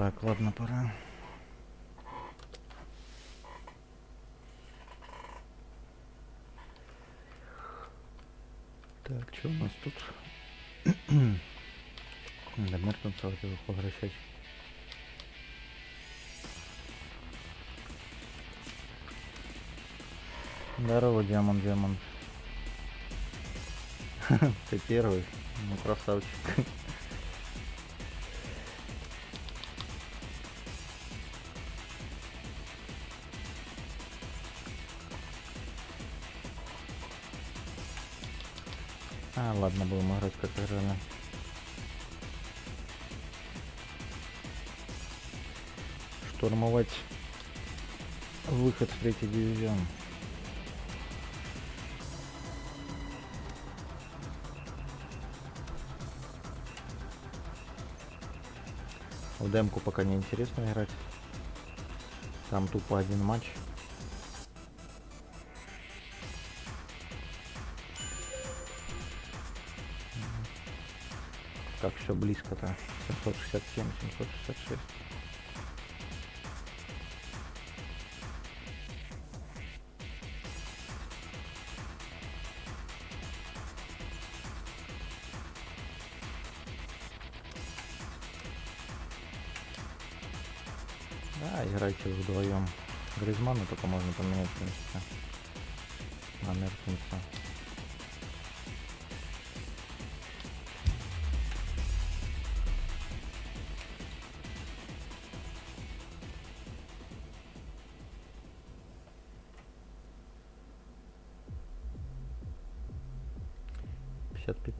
Так, ладно, пора. Так, что у нас тут? До Мертенца хотел возвращать. Здорово, демон. Ты первый, ну красавчик. Ладно, будем играть как играли. Штурмовать выход в 3-й дивизион. В демку пока не интересно играть. Там тупо один матч. Как все близко-то. 767, 766. Да, играйте вдвоем. Гризмана только можно поменять, в принципе, на Мертенца.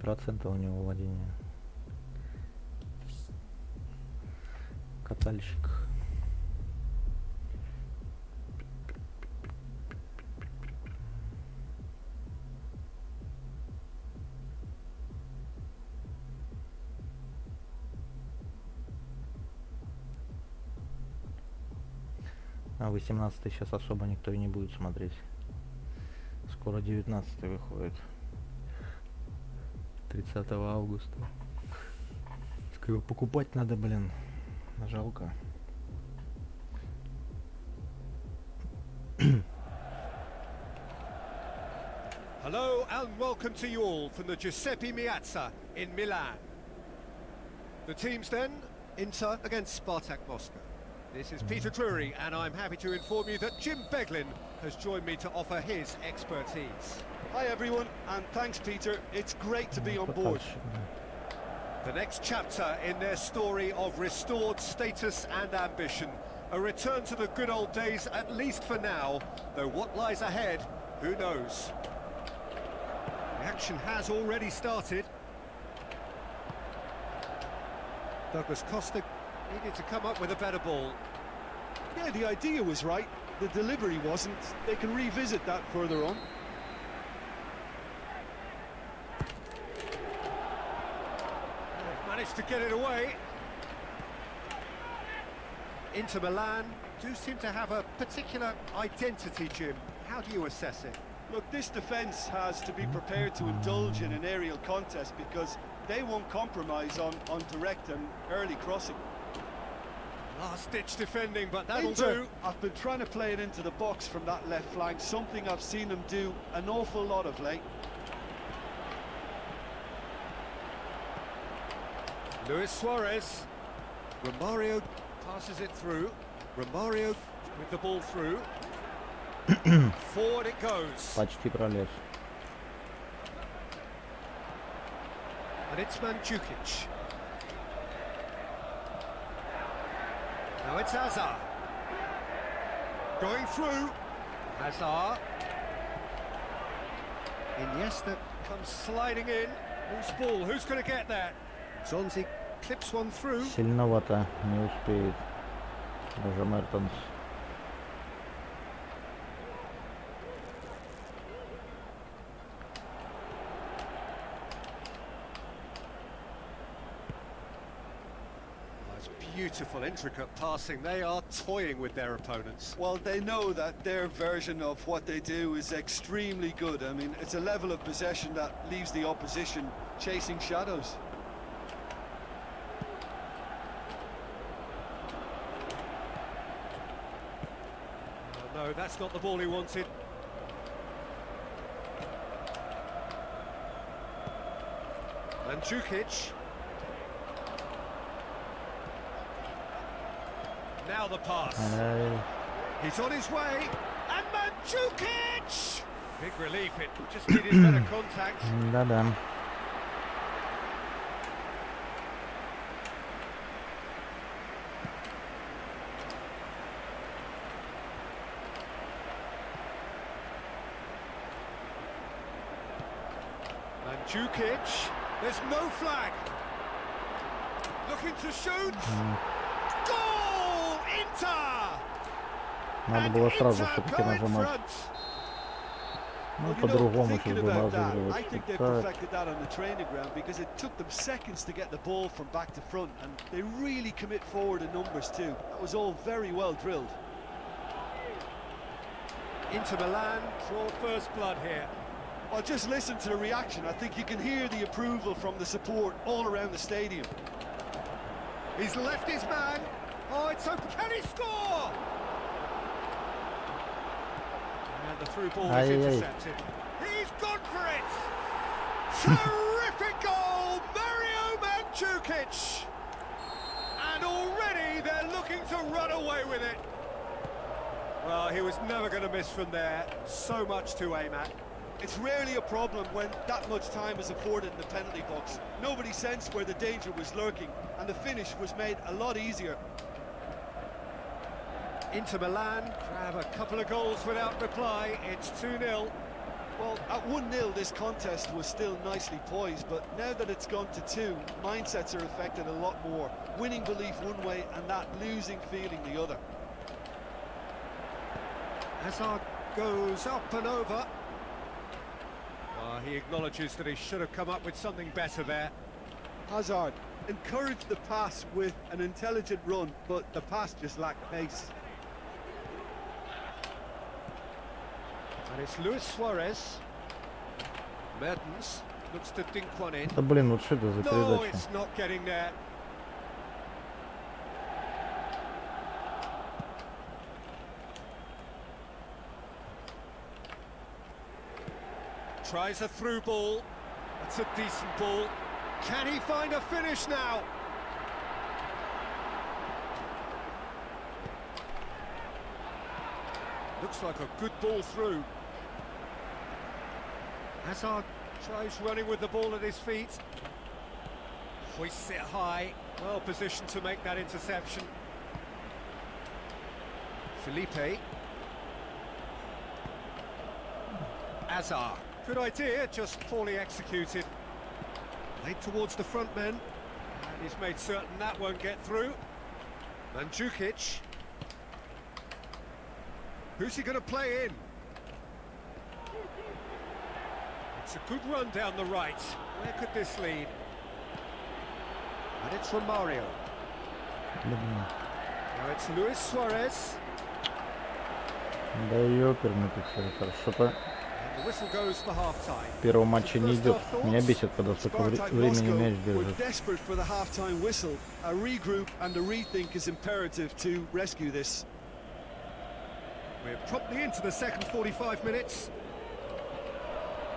% у него владения. Катальщик. А 18-й сейчас особо никто и не будет смотреть. Скоро 19-й выходит. 30 августа. Так его покупать надо, блин. Жалко. Hello and welcome to you all from the Giuseppe Meazza in Milan. The teams then, Inter against Spartak Moscow. This is Peter Drury and I'm happy to inform you that Jim Beglin has joined me to offer his expertise. Hi everyone, and thanks Peter, it's great to be on board. The next chapter in their story of restored status and ambition. A return to the good old days, at least for now, though what lies ahead, who knows? The action has already started. Douglas Costa needed to come up with a better ball. Yeah, the idea was right, the delivery wasn't. They can revisit that further on. Managed to get it away. Inter Milan do seem to have a particular identity, Jim. How do you assess it? Look, this defence has to be prepared to indulge in an aerial contest because they won't compromise on direct and early crossing. Last-ditch defending, but that'll Inter, do. I've been trying to play it into the box from that left flank, something I've seen them do an awful lot of late. Luis Suarez. Romario passes it through. Romario with the ball through. Forward it goes. Почти пролез. And it's Mandzukic. Now it's Hazard. Going through. Hazard. Iniesta comes sliding in. Who's ball? Who's going to get that? Zonzi clips one through. Сильновато, не успеет. Даже Мертенс. Beautiful, intricate passing. They are toying with their opponents. Well, they know that their version of what they do is extremely good. I mean, it's a level of possession that leaves the opposition chasing shadows. No, that's not the ball he wanted. Mandzukic. Now the pass. He's on his way. And Mandzukic! Big relief, it just needed better contact. Да-да. Mandzukic. There's no flag. Looking to shoot. Goal! Inter! Надо было сразу все-таки нажимать. Ну, по-другому сейчас бы разыгрывать. I think they perfected that on the training ground because it took them seconds to get the ball from back to front, and they really commit forward in numbers too. That was all very well drilled. Inter Milan draw first blood here. Well, just listen to the reaction. I think you can hear the approval from the support all around the stadium. He's left his man. Oh, it's open. Can he score? And the through ball is intercepted. He's gone for it. Terrific goal, Mario Mandzukic. And already they're looking to run away with it. Well, he was never going to miss from there. So much to aim at. It's rarely a problem when that much time is afforded in the penalty box. Nobody sensed where the danger was lurking, and the finish was made a lot easier. Inter Milan grab a couple of goals without reply. It's 2-0. Well, at 1-0 this contest was still nicely poised, but now that it's gone to 2, mindsets are affected a lot more. Winning belief one way and that losing feeling the other. Hazard goes up and over. He acknowledges that he should have come up with something better there. Hazard encouraged the pass with an intelligent run, but the pass just lacked pace. And it's Luis Suarez. Mertens looks to dink one in. Да блин, вот что это за передача? No, it's not getting there. Tries a through ball. That's a decent ball. Can he find a finish now? Looks like a good ball through. Hazard tries running with the ball at his feet. Hoists it high. Well positioned to make that interception. Felipe. Hazard. Good idea, just poorly executed. Laid towards the front men, and he's made certain that won't get through. Mandzukic. Who's he going to play in? It's a good run down the right. Where could this lead? And it's Romario. Now it's Luis Suarez. Да ёперный ты всё, хорошо. Первого матча не идет. Меня бесит, когда столько времени мяч держит. Desperate for the half-time whistle. A regroup and a rethink is imperative to rescue this. We're promptly into the second 45 minutes.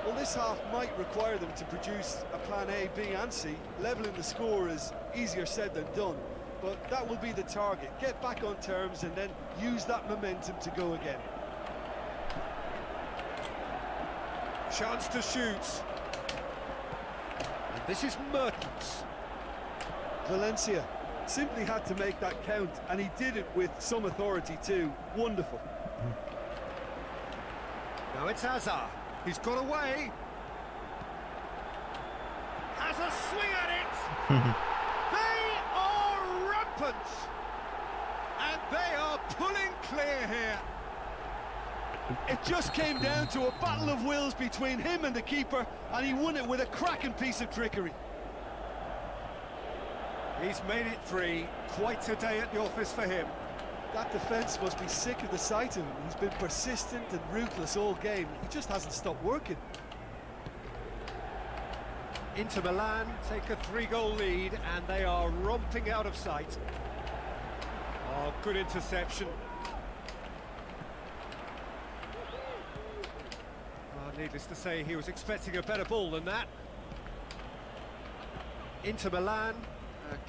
Well, this half might require them to produce a plan A, B and C. Leveling the score is easier said than done, but that will be the target. Get back on terms and then use that momentum to go again. Chance to shoot. And this is Mertens. Valencia simply had to make that count, and he did it with some authority too. Wonderful. Now it's Hazard. He's got away. Has a swing at it. They are rampant. And they are pulling clear here. It just came down to a battle of wills between him and the keeper, and he won it with a cracking piece of trickery. He's made it 3. Quite a day at the office for him. That defence must be sick of the sight of him. He's been persistent and ruthless all game. He just hasn't stopped working. Inter Milan take a 3-goal lead, and they are romping out of sight. Oh, good interception. Needless to say, he was expecting a better ball than that. Inter Milan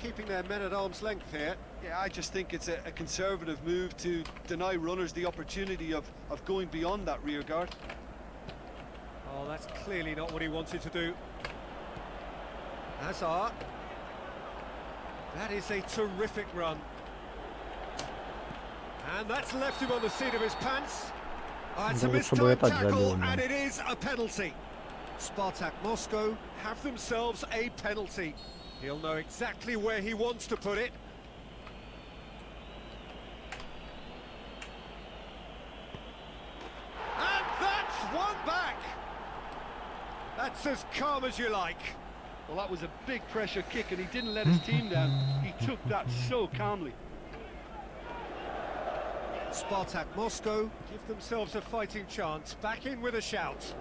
keeping their men at arm's length here. Yeah, I just think it's a conservative move to deny runners the opportunity of going beyond that rear guard. Oh, that's clearly not what he wanted to do. Hazard. That is a terrific run. And that's left him on the seat of his pants. Oh, it's a mistimed tackle, and it is a penalty. Spartak Moscow have themselves a penalty. He'll know exactly where he wants to put it. And that's one back. That's as calm as you like. Well, that was a big pressure kick, and he didn't let his team down. He took that so calmly. Spartak Moscow give themselves a fighting chance. Back in with a shout.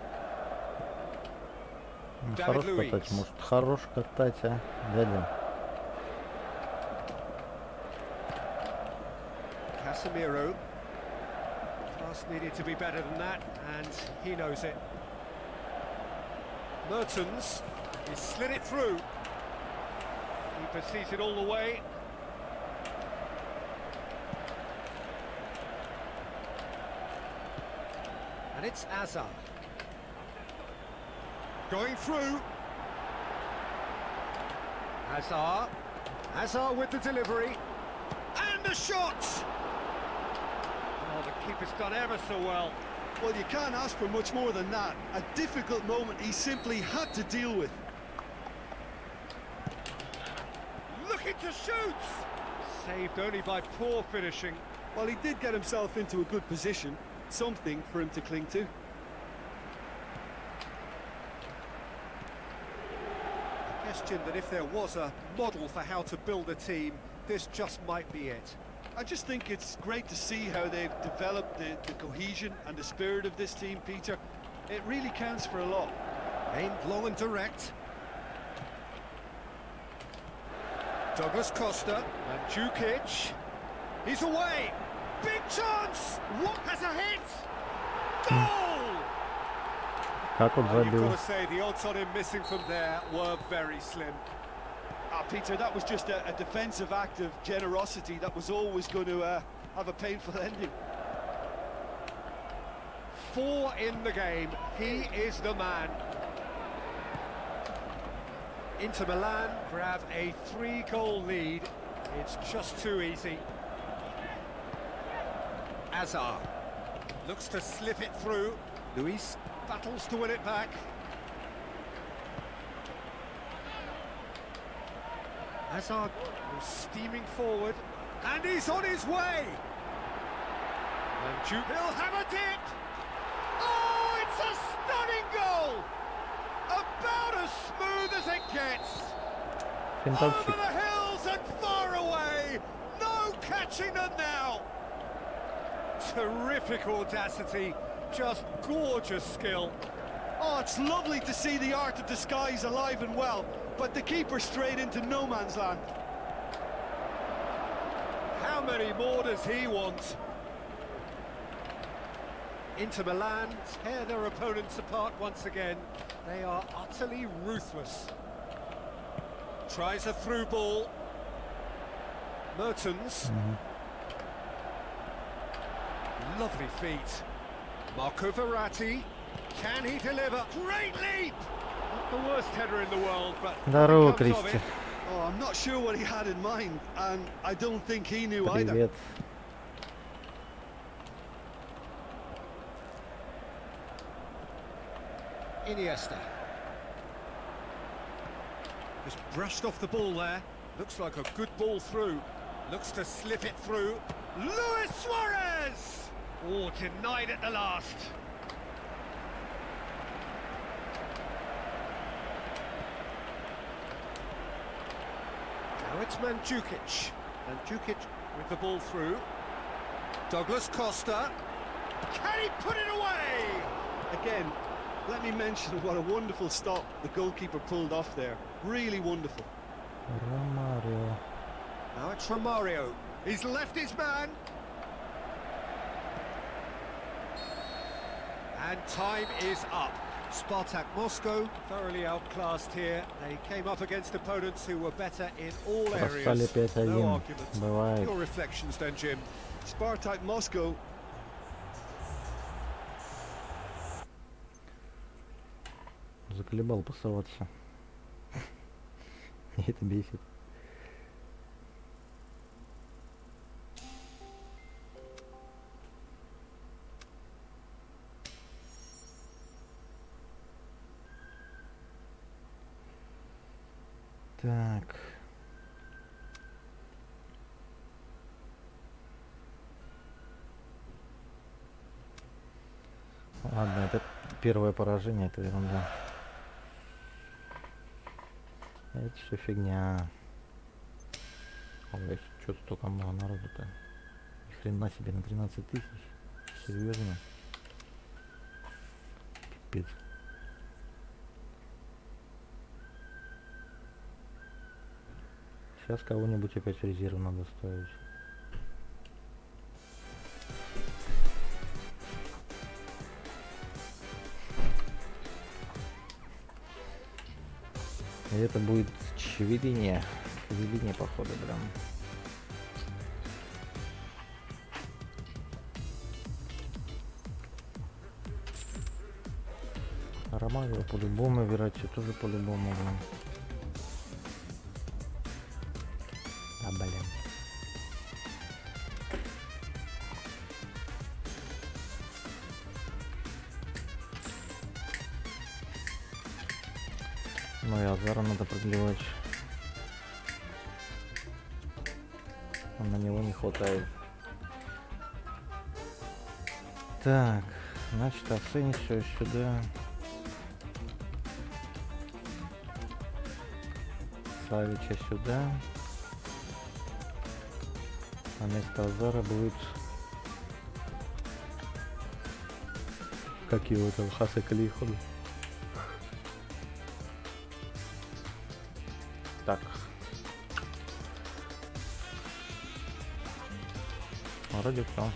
Хорош катать, может, хорош катать, а, дядя. Casemiro. Pass needed to be better than that, and he knows it. Mertens, he slid it through. Keeper sees it all the way. And it's Hazard. Going through. Hazard. Hazard with the delivery. And the shot! Oh, the keeper's done ever so well. Well, you can't ask for much more than that. A difficult moment he simply had to deal with. Looking to shoot! Saved only by poor finishing. Well, he did get himself into a good position. Something for him to cling to. Question that if there was a model for how to build a team, this just might be it. I just think it's great to see how they've developed the cohesion and the spirit of this team, Peter. It really counts for a lot. Aimed long and direct. Douglas Costa and Jukic. He's away. Big chance. What has a hit? Goal! Как он You've забил? got to say the odds on him missing from there were very slim. Peter, that was just a defensive act of generosity that was always going to have a painful ending. 4 in the game. He is the man. Inter Milan grab a 3-goal lead. It's just too easy. Hazard looks to slip it through. Luis battles to win it back. Hazard was steaming forward, and he's on his way. And he'll have a dip. Oh, it's a stunning goal! About as smooth as it gets. Over the hills and far away. No catching them now. Terrific audacity, just gorgeous skill. Oh, it's lovely to see the art of disguise alive and well, but the keeper straight into no man's land. How many more does he want? Inter Milan tear their opponents apart once again. They are utterly ruthless. Tries a through ball. Mertens. Lovely feet. Marco Verratti. Can he deliver? Great leap! Not the worst header in the world, but... Здорово, Кристи. Oh, I'm not sure what he had in mind, and I don't think he knew Привет. either. Iniesta. Just brushed off the ball there. Looks like a good ball through. Looks to slip it through. Luis Suarez! Oh, denied at the last. Now it's Mandzukic. Mandzukic with the ball through. Douglas Costa. Can he put it away? Again, let me mention what a wonderful stop the goalkeeper pulled off there. Really wonderful. Ромарио. Now it's Romario. He's left his man. And time is up. Spartak Moscow thoroughly outclassed here. They came up against opponents who were better in all Проспали areas. 5-1. No argument. Бывает. Your reflections then, Jim. Spartak Moscow. Заколебал пасоваться. И это бесит. Так. Ладно, это первое поражение, это ерунда. Это все фигня. Ой, что-то столько много народу-то. Ни хрена себе, на 13 тысяч. Серьезно? Пипец. Сейчас кого-нибудь опять в резерв надо ставить. И это будет чевеление. Чевеление, походу, прям. Ромаева по-любому, Верачи тоже по-любому, блин. А, блин. Ну и Азара надо продлевать. А на него не хватает. Так, значит, Асенсио сюда. Савича сюда. А вместо Азара будет... Как его там, Хаса Калиходу. Так. Вроде все.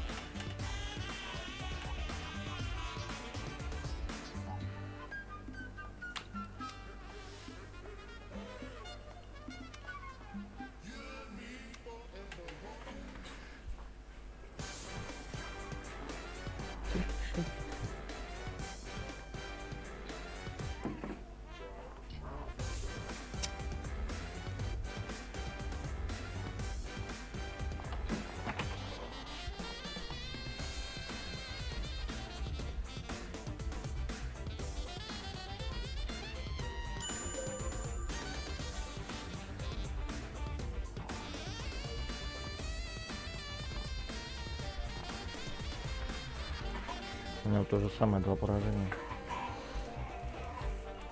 У него то же самое, 2 поражения.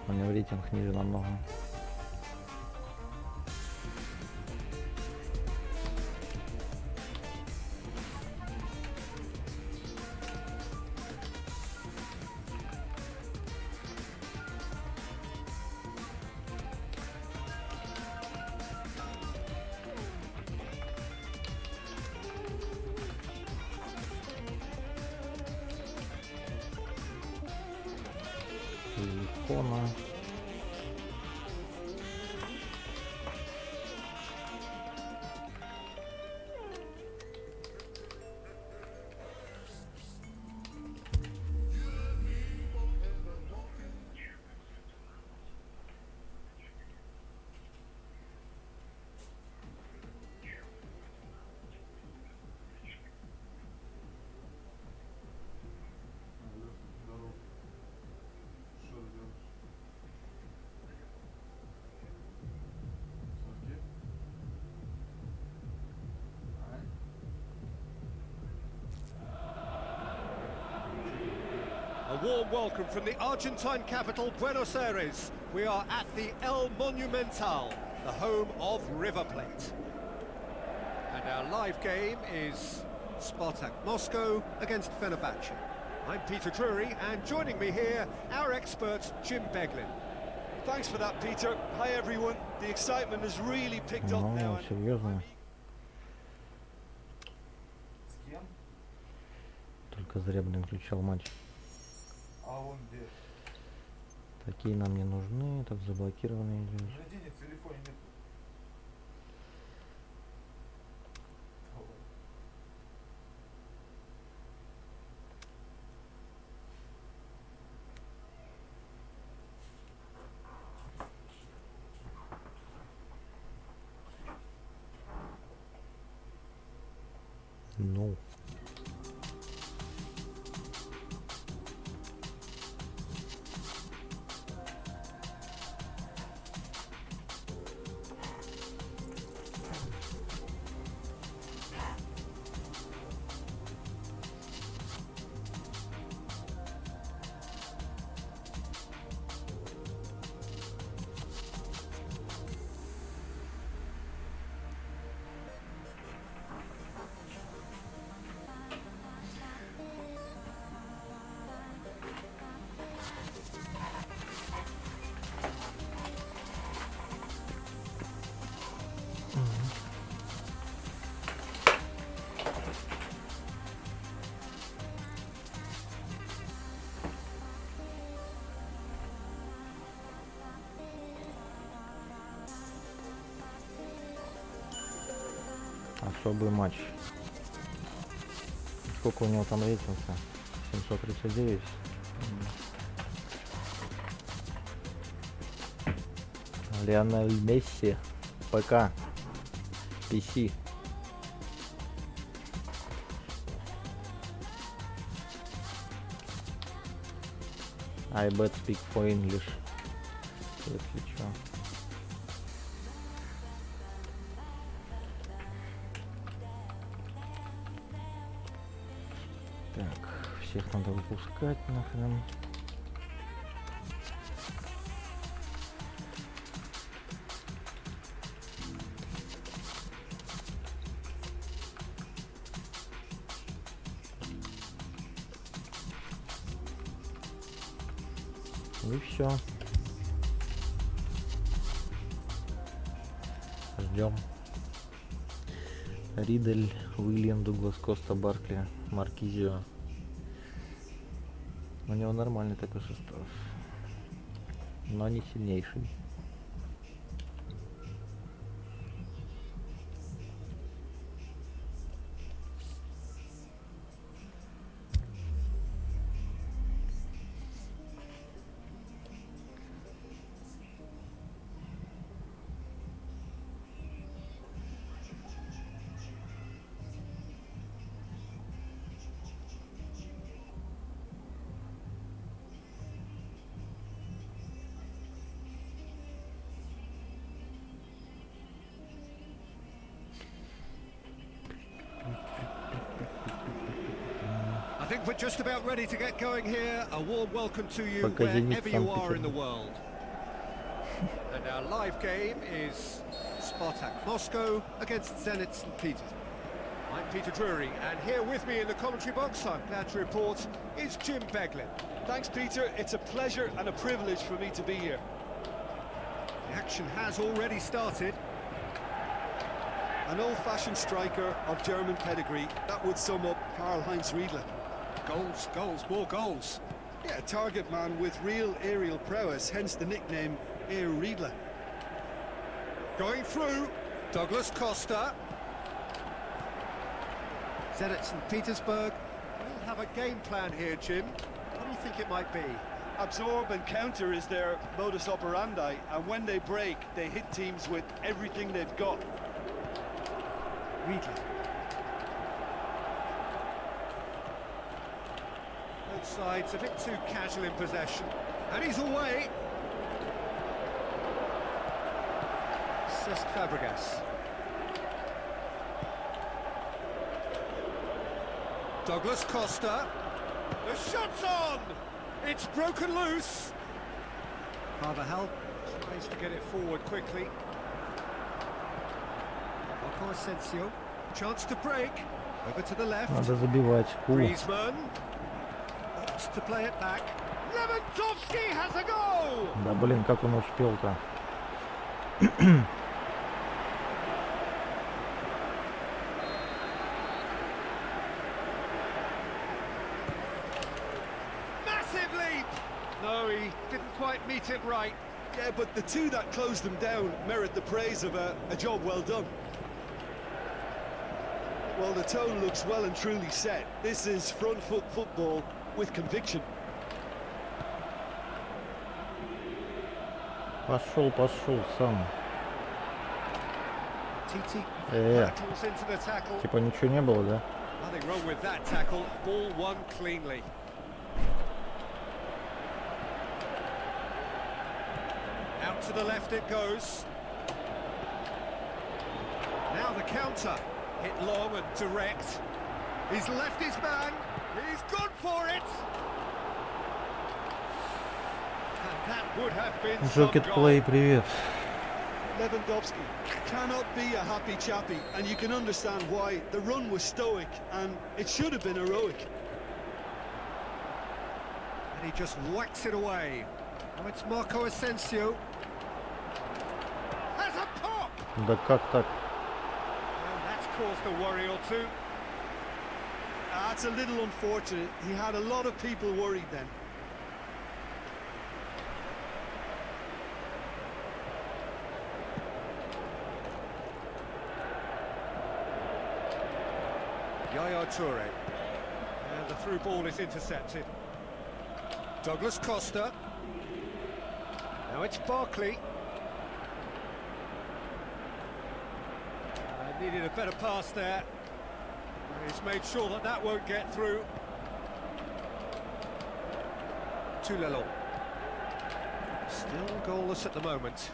У него рейтинг ниже намного. Икона. A warm welcome from the Argentine capital, Buenos Aires. We are at the El Monumental, the home of River Plate. And our live game is Spartak Moscow against Fenerbahce. I'm Peter Drury, and joining me here, our expert, Jim Beglin. Thanks for that, Peter. Hi, everyone. The excitement has really picked up now. Серьезно. Только зря, блин, включал матч. Такие нам не нужны. Так заблокированные идет. Денег в телефоне нет. Ну. Особый матч. Сколько у него там рейтинга? 739. Лионель Месси. ПК. PC. I bet speak for English. Если чё. Так, всех надо выпускать нахрен. И все. Ждем. Ридель, Уильям, Дуглас, Коста, Баркли, Маркизио. У него нормальный такой состав, но не сильнейший. I think we're just about ready to get going here. A warm welcome to you wherever you are in the world. And our live game is Spartak Moscow against Zenit St. Petersburg. I'm Peter Drury, and here with me in the commentary box, I'm glad to report, is Jim Beglin. Thanks, Peter. It's a pleasure and a privilege for me to be here. The action has already started. An old-fashioned striker of German pedigree, that would sum up Karl-Heinz Riedle. Goals, goals, more goals. Yeah, a target man with real aerial prowess, hence the nickname Air Riedle. Going through, Douglas Costa. Zenit St. Petersburg will have a game plan here, Jim. What do you think it might be? Absorb and counter is their modus operandi, and when they break, they hit teams with everything they've got. Riedle. Both sides a bit too casual in possession. And he's away. Cesc Fabregas. Douglas Costa. The shot's on! It's broken loose. Carvajal tries to get it forward quickly. Asensio, chance to break, over to the left. Надо забивать. Griezmann opts to play it back. Lewandowski has a goal! Да блин, как он успел-то? Massive leap! though he didn't quite meet it right. Yeah, but the two that closed them down merit the praise of a job well done. Well, the tone looks well and truly set. This is front foot football with conviction. Пошел сам. Rattles into the tackle. Типа ничего не было, да? Nothing wrong with that tackle. Ball won cleanly. Out to the left it goes. Now the counter. Hit long and direct. He's left his man. He's gone for it. And that would have been some Jocket goal. Play, привет. Lewandowski cannot be a happy chappy, and you can understand why. The run was stoic, and it should have been heroic. And he just whacks it away. Now it's Marco Asensio. Has a pop! Да как так? And that's caused a worry or two. That's a little unfortunate. He had a lot of people worried then. Yaya Toure. And the through ball is intercepted. Douglas Costa. Now it's Barkley. Needed a better pass there. He's made sure that that won't get through. Toulelon. Still goalless at the moment.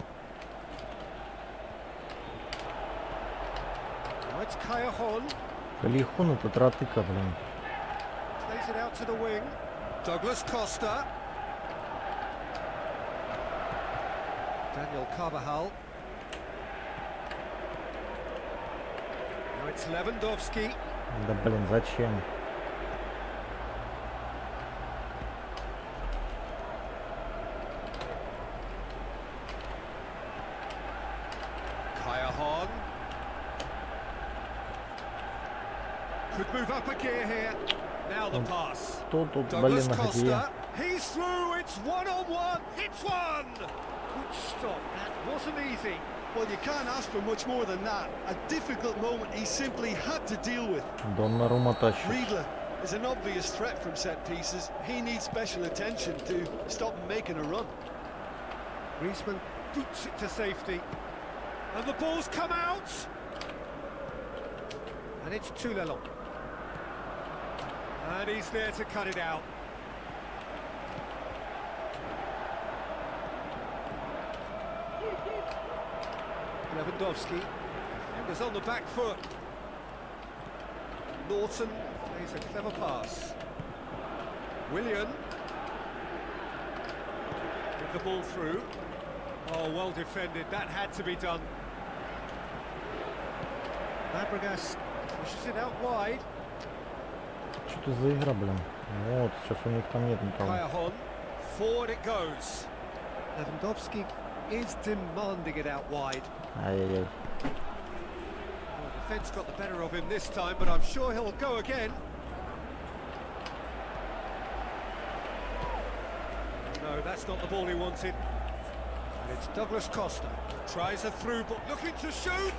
Now it's Callejon. Callejon это тратыка, блин. Plays it out to the wing. Douglas Costa. Daniel Carvajal. Now it's Lewandowski. Да блин, зачем? Callejon. Could move up a gear here. Now the pass. Кто тут, Douglas блин, где? Costa. He's through. It's one-on-one. It's one. Good stop. That wasn't easy. Well, you can't ask for much more than that. A difficult moment he simply had to deal with. Donnarumma тащит. Riedler is an obvious threat from set pieces. He needs special attention to stop him making a run. Griezmann boots it to safety. And the ball's come out. And it's Toulelon. And he's there to cut it out. Lewandowski, fingers on the back foot. Norton plays a clever pass. Willian with the ball through. Oh, well defended, that had to be done. Fabregas pushes it out wide. Что это за игра, блин? Вот, сейчас у них там нет никого. Callejon, forward it goes. Lewandowski is demanding it out wide. Ай-яй-яй. Well, defence got the better of him this time, but I'm sure he'll go again. No, that's not the ball he wanted. And it's Douglas Costa. Tries a through, but looking to shoot!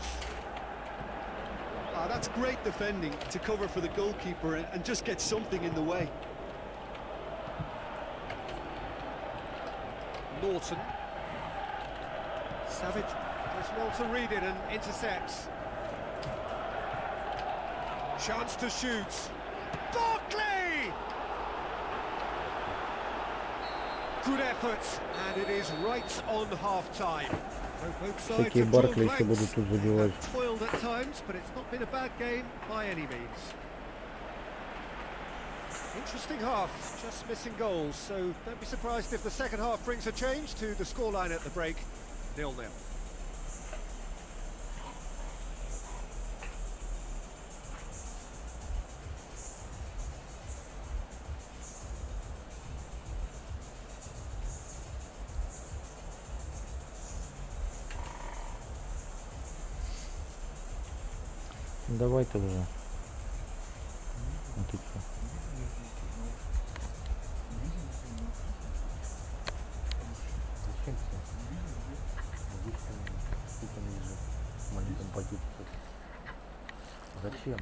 Ah, that's great defending to cover for the goalkeeper and just get something in the way. Norton. Savage does well to read it and intercepts. Chance to shoot. Barkley! Good effort, and it is right on half-time. Both sides Такие have drawn Баркли еще blanks. будут тут забивать. Toiled at times, but it's not been a bad game by any means. Interesting half, just missing goals, so don't be surprised if the second half brings a change to the scoreline at the break, 0-0. Давай-то уже. А ты чё? ходить тут. Зачем?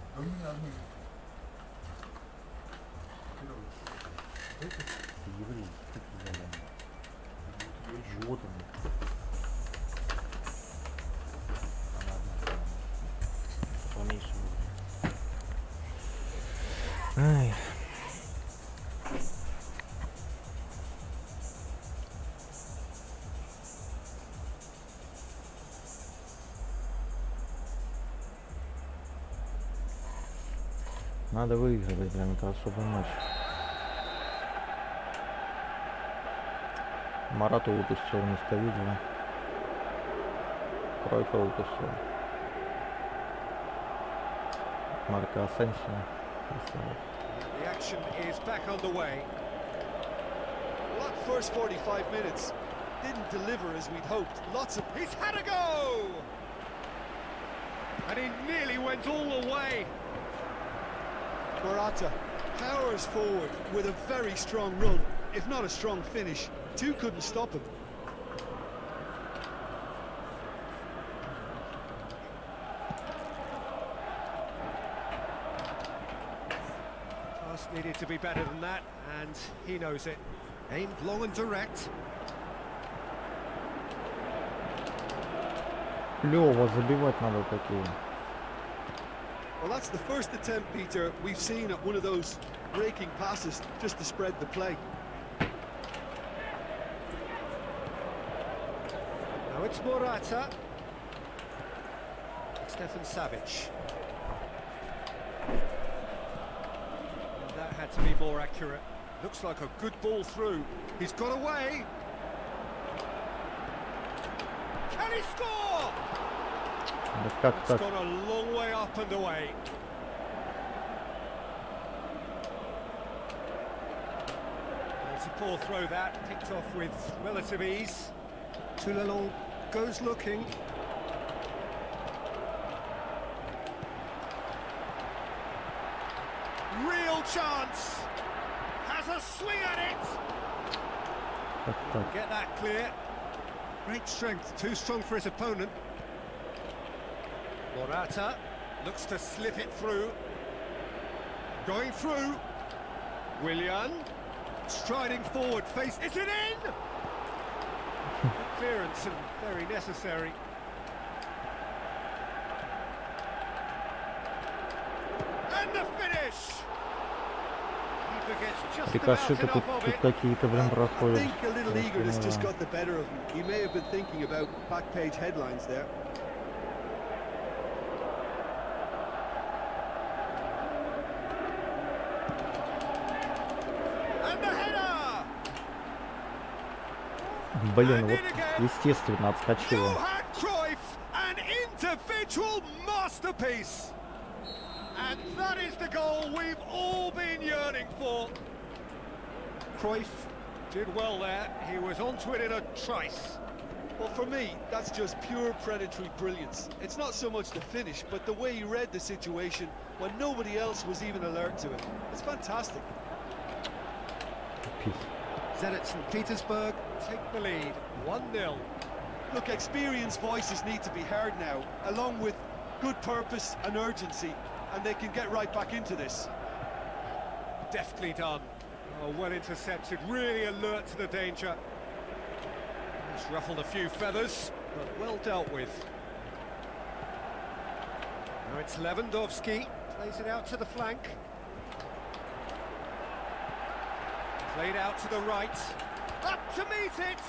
Евреи, какие задания? Вот они. Поменьше. Ай. Надо выигрывать, прям это особый матч. Марату выпустил вместо видео. Кройфа выпустил. Марка Асенсио. The action is back underway. Well, that first 45 minutes didn't deliver as we'd hoped. Lots of... He's had a go! And he nearly went all the way. Morata powers forward with a very strong run, if not a strong finish. Two couldn't stop him. Pass needed to be better than that, and he knows it. Aimed long and direct. Лёва, забивать надо такие. Well, that's the first attempt, Peter, we've seen at one of those breaking passes just to spread the play. Now it's Morata. Stefan Savic. And that had to be more accurate. Looks like a good ball through. He's got away. Can he score? It's gone a long way up and away. It's a poor throw that, picked off with relative ease. Toulalon goes looking. Real chance. Has a swing at it. Get that clear. Great strength, too strong for his opponent. Morata looks to slip it through. Going through. Willian striding forward, face. Is it in? Good clearance and very necessary. And the finish. Keeper gets just Прикажи, about тут enough of it. какие-то, блин, I проходят. think a little eagerness just got the better of him. He may have been thinking about back page headlines there. Блин, вот естественно отскочила. An individual masterpiece. And that is the goal we've all been yearning for. Cruyff did well there. He was onto it in a trice. Well, for me, that's just pure predatory brilliance. It's not so much the finish, but the way he read the situation when nobody else was even alert to it. It's fantastic. Peace. Zenit St. Petersburg take the lead, 1-0. Look, experienced voices need to be heard now, along with good purpose and urgency, and they can get right back into this. Deftly done. Oh, well intercepted, really alert to the danger. It's ruffled a few feathers, but well dealt with. Now it's Lewandowski, plays it out to the flank. Played out to the right, up to meet it.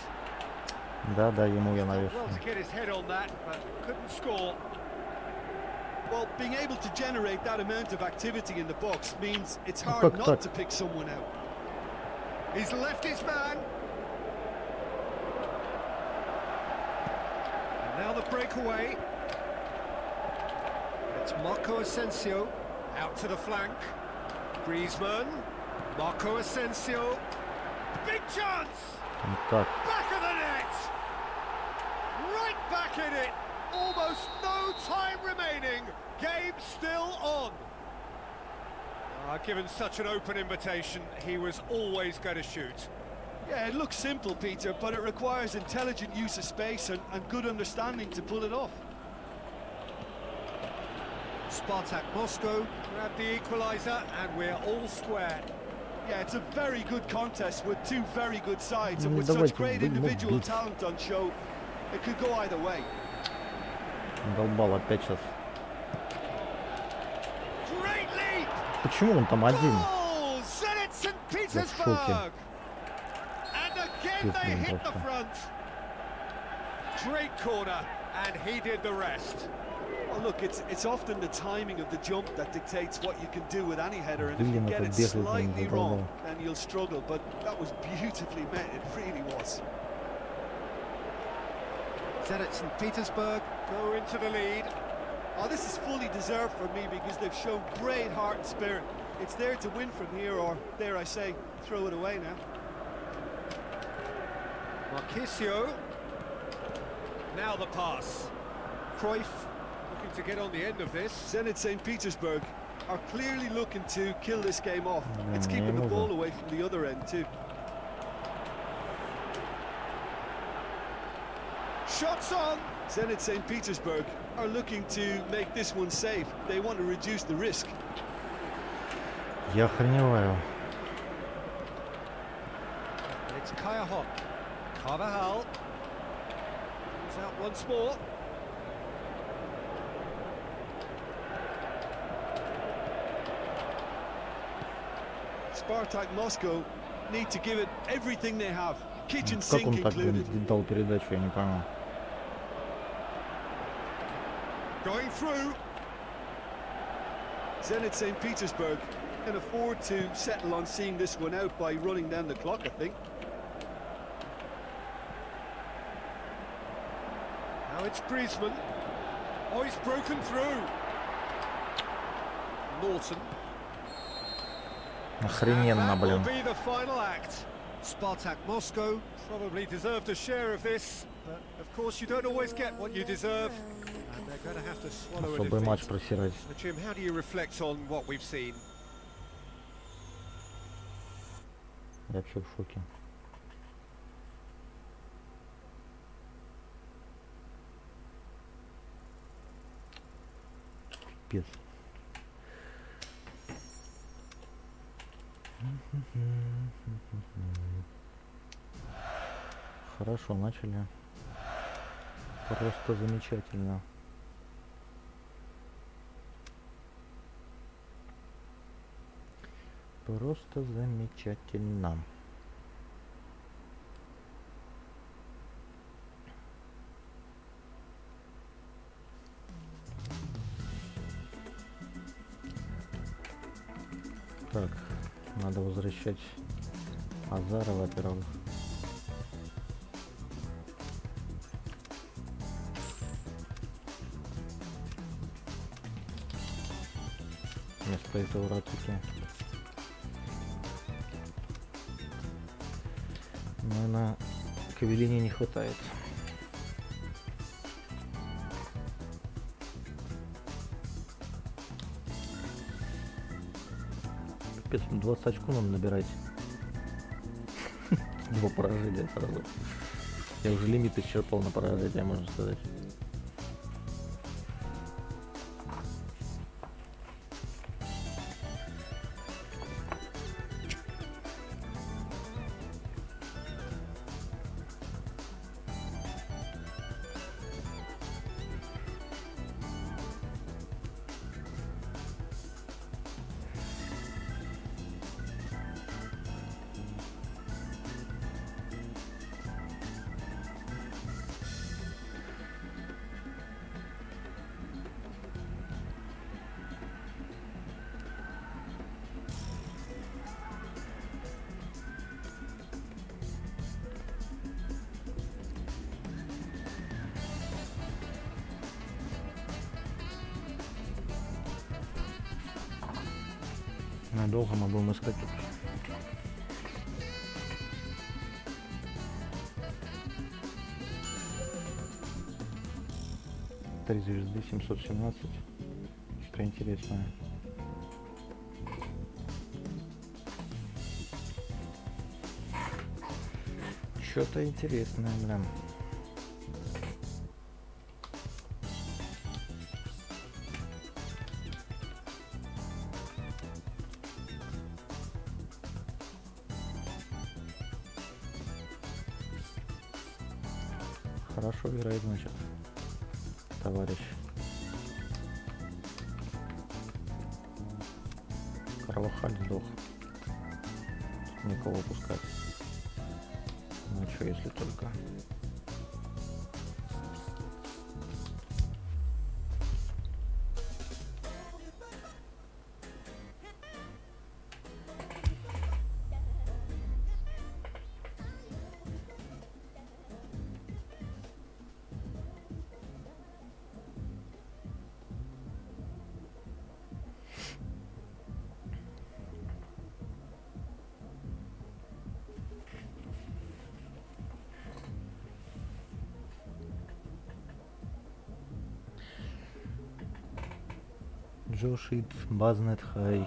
Да, ему я навешал. Well to get his head on that, but couldn't score. Well, being able to generate that amount of activity in the box means it's hard not to pick someone out. He's left his man. And now the breakaway. It's Marco Asensio out to the flank. Griezmann. Marco Asensio, big chance! Back of the net! Right back in it! Almost no time remaining, game still on. Given such an open invitation, he was always going to shoot. Yeah, it looks simple, Peter, but it requires intelligent use of space and good understanding to pull it off. Spartak Moscow grab the equaliser, and we're all square. Yeah, it's a very good contest with two very good sides, and with such great individual talent on show, it could go either way. Долбал опять сейчас. Great leap! Почему он там один? Goal! Zenit St. Petersburg! And again they hit the front. Great corner, and he did the rest. Well, look, it's often the timing of the jump that dictates what you can do with any header, and if you get it slightly wrong, then you'll struggle. But that was beautifully met, it really was. Zenit St. Petersburg go into the lead. Oh, this is fully deserved for me because they've shown great heart and spirit. It's there to win from here, or dare I say, throw it away now. Marquisio. Now the pass. Cruyff looking to get on the end of this. Zenit St. Petersburg are clearly looking to kill this game off. It's keeping the ball away from the other end too. Shots on! Zenit St. Petersburg are looking to make this one safe. They want to reduce the risk. Я охреневаю. It's Kayahop. Carvajal. He's out once more. Spartak Moscow need to give it everything they have. Kitchen Как sink он так included. дал передачу, я не понял. Going through. Zenit St. Petersburg can afford to settle on seeing this one out by running down the clock, I think. Now it's Griezmann. Oh, he's broken through. Norton. Охрененно, блин. That will be the final act. Spartak Moscow probably deserved a share of this, but of course you don't always get what you deserve, and they're going to have to swallow Особый a матч defeat. просирать. Jim, how do you reflect on what we've seen? Я вообще в шоке. Пипец. Хорошо, начали. Просто замечательно. Просто замечательно. Так, надо возвращать Азара, во-первых. Вместо этого Ракити. Наверное, Кавелини не хватает. Капец, 20 очков надо набирать. 2 поражения сразу. Я уже лимит исчерпал на поражение, можно сказать. Надолго мы будем искать тут. Три звезды, 717. Что интересное. Что-то интересное, блин. Хорошо играет, значит, товарищ. Карлохаль сдох. Никого пускать. Ну что, если только. Joshit Baznet High.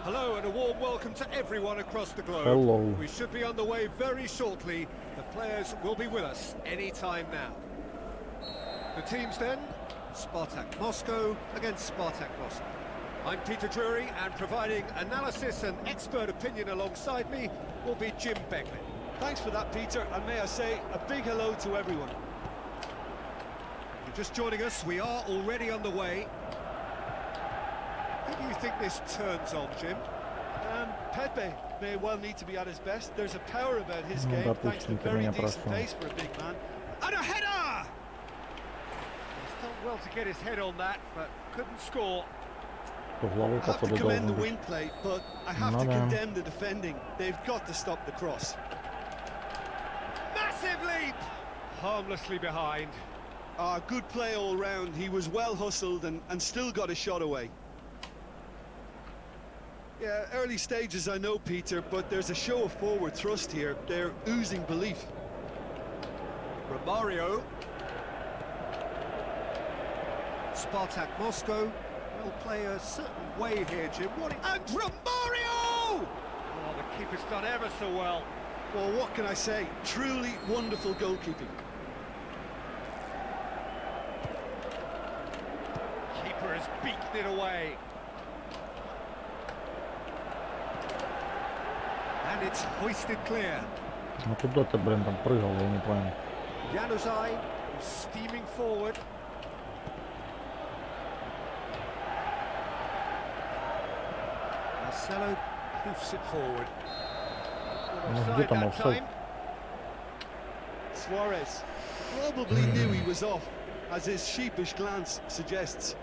Hello and a warm welcome to everyone across the globe. Hello. We should be on the way very shortly. The players will be with us any time now. The teams then, Spartak Moscow against Spartak Moscow. I'm Peter Drury, and providing analysis and expert opinion alongside me will be Jim Beckley. Thanks for that, Peter, and may I say a big hello to everyone. If you're just joining us, we are already on the way. Who do you think this turns on, Jim? Pepe may well need to be at his best. There's a power about his game, thanks to very decent pace for a big man. And a header! He's done well to get his head on that, but couldn't score. I have to commend the wing play, but I have to condemn the defending. They've got to stop the cross. Massive leap! Harmlessly behind. Good play all round. He was well hustled and still got a shot away. Yeah, early stages I know, Peter, but there's a show of forward thrust here. They're oozing belief. Romario. Spartak Moscow will play a certain way here, Jim. And Romario! Oh, the keeper's done ever so well. Well, what can I say? Truly wonderful goalkeeping. Keeper has beaten it away. And it's hoisted clear. Ну куда ты, блин, там прыгал, я не понял. Januzaj is steaming forward. Marcelo hoofs it forward. Где там офсайд? Suarez probably knew he was off, as his sheepish glance suggests.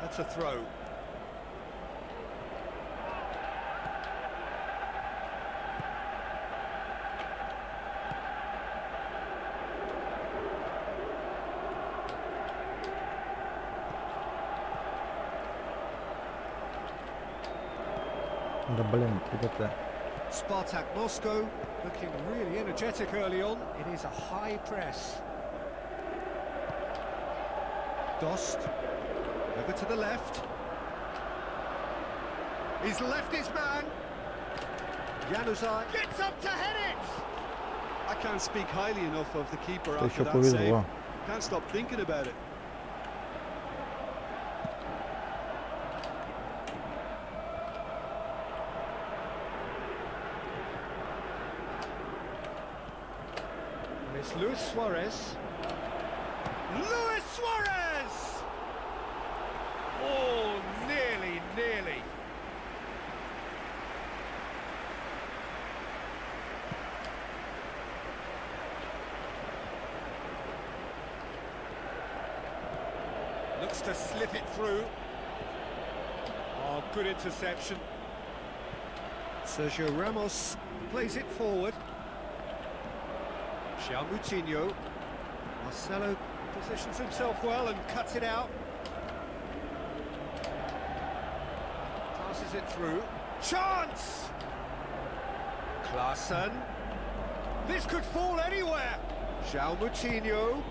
That's a throw. Да блин, это... Spartak Moscow looking really energetic early on. It is a high press. Dost over to the left. He's left his man. Januzaj gets up to head it. I can't speak highly enough of the keeper Ты after еще that save. повезло. Can't stop thinking about it. And it's Luis Suarez. Luis Suarez! Oh, nearly, nearly. Looks to slip it through. Oh, good interception. Sergio Ramos plays it forward. Moutinho. Marcelo positions himself well and cuts it out. Passes it through. Chance! Klaassen. This could fall anywhere. Moutinho.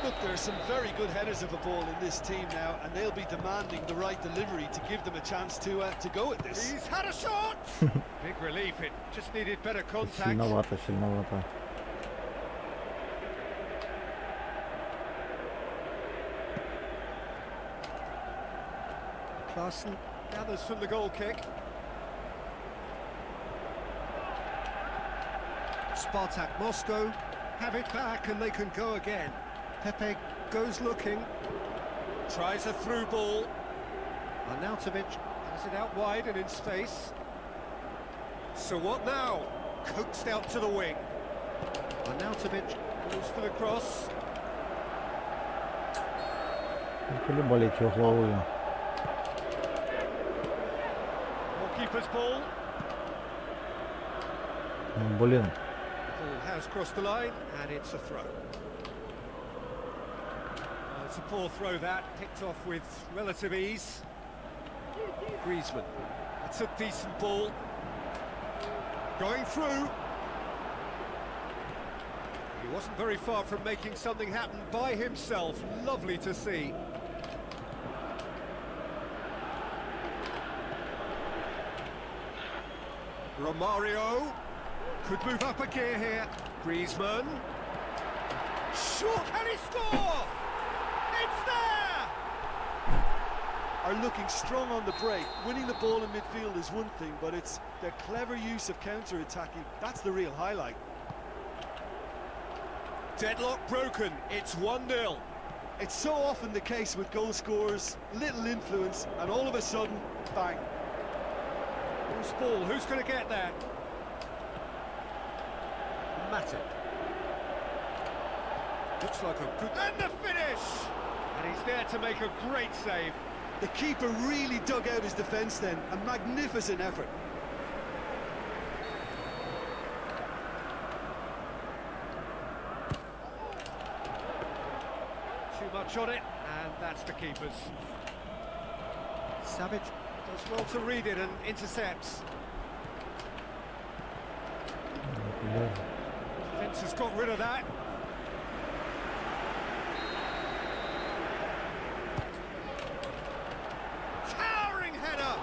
Look, there are some very good headers of a ball in this team now, and they'll be demanding the right delivery to give them a chance to go at this. He's had a shot! Big relief, it just needed better contact. Сильновато, сильновато. Larson gathers from the goal kick. Spartak Moscow have it back and they can go again. Pepe goes looking, tries a through ball. Arnautovic has it out wide and in space. So what now? Coaxed out to the wing. Arnautovic goes for the cross. Болеть угловую. Keeper's ball. Блин. Ball has crossed the line and it's a throw. It's a poor throw that, picked off with relative ease. Griezmann. That's a decent ball. Going through. He wasn't very far from making something happen by himself. Lovely to see. Romario could move up a gear here. Griezmann. Sure, can he score? It's there! Are looking strong on the break. Winning the ball in midfield is one thing, but it's their clever use of counter-attacking. That's the real highlight. Deadlock broken. It's 1-0. It's so often the case with goal scorers. Little influence, and all of a sudden, bang. Loose ball, who's going to get there? Matic. Looks like a good... And the finish! And he's there to make a great save. The keeper really dug out his defence then. A magnificent effort. Too much on it, and that's the keeper's. Savage does well to read it and intercepts. Defence has got rid of that. Towering header!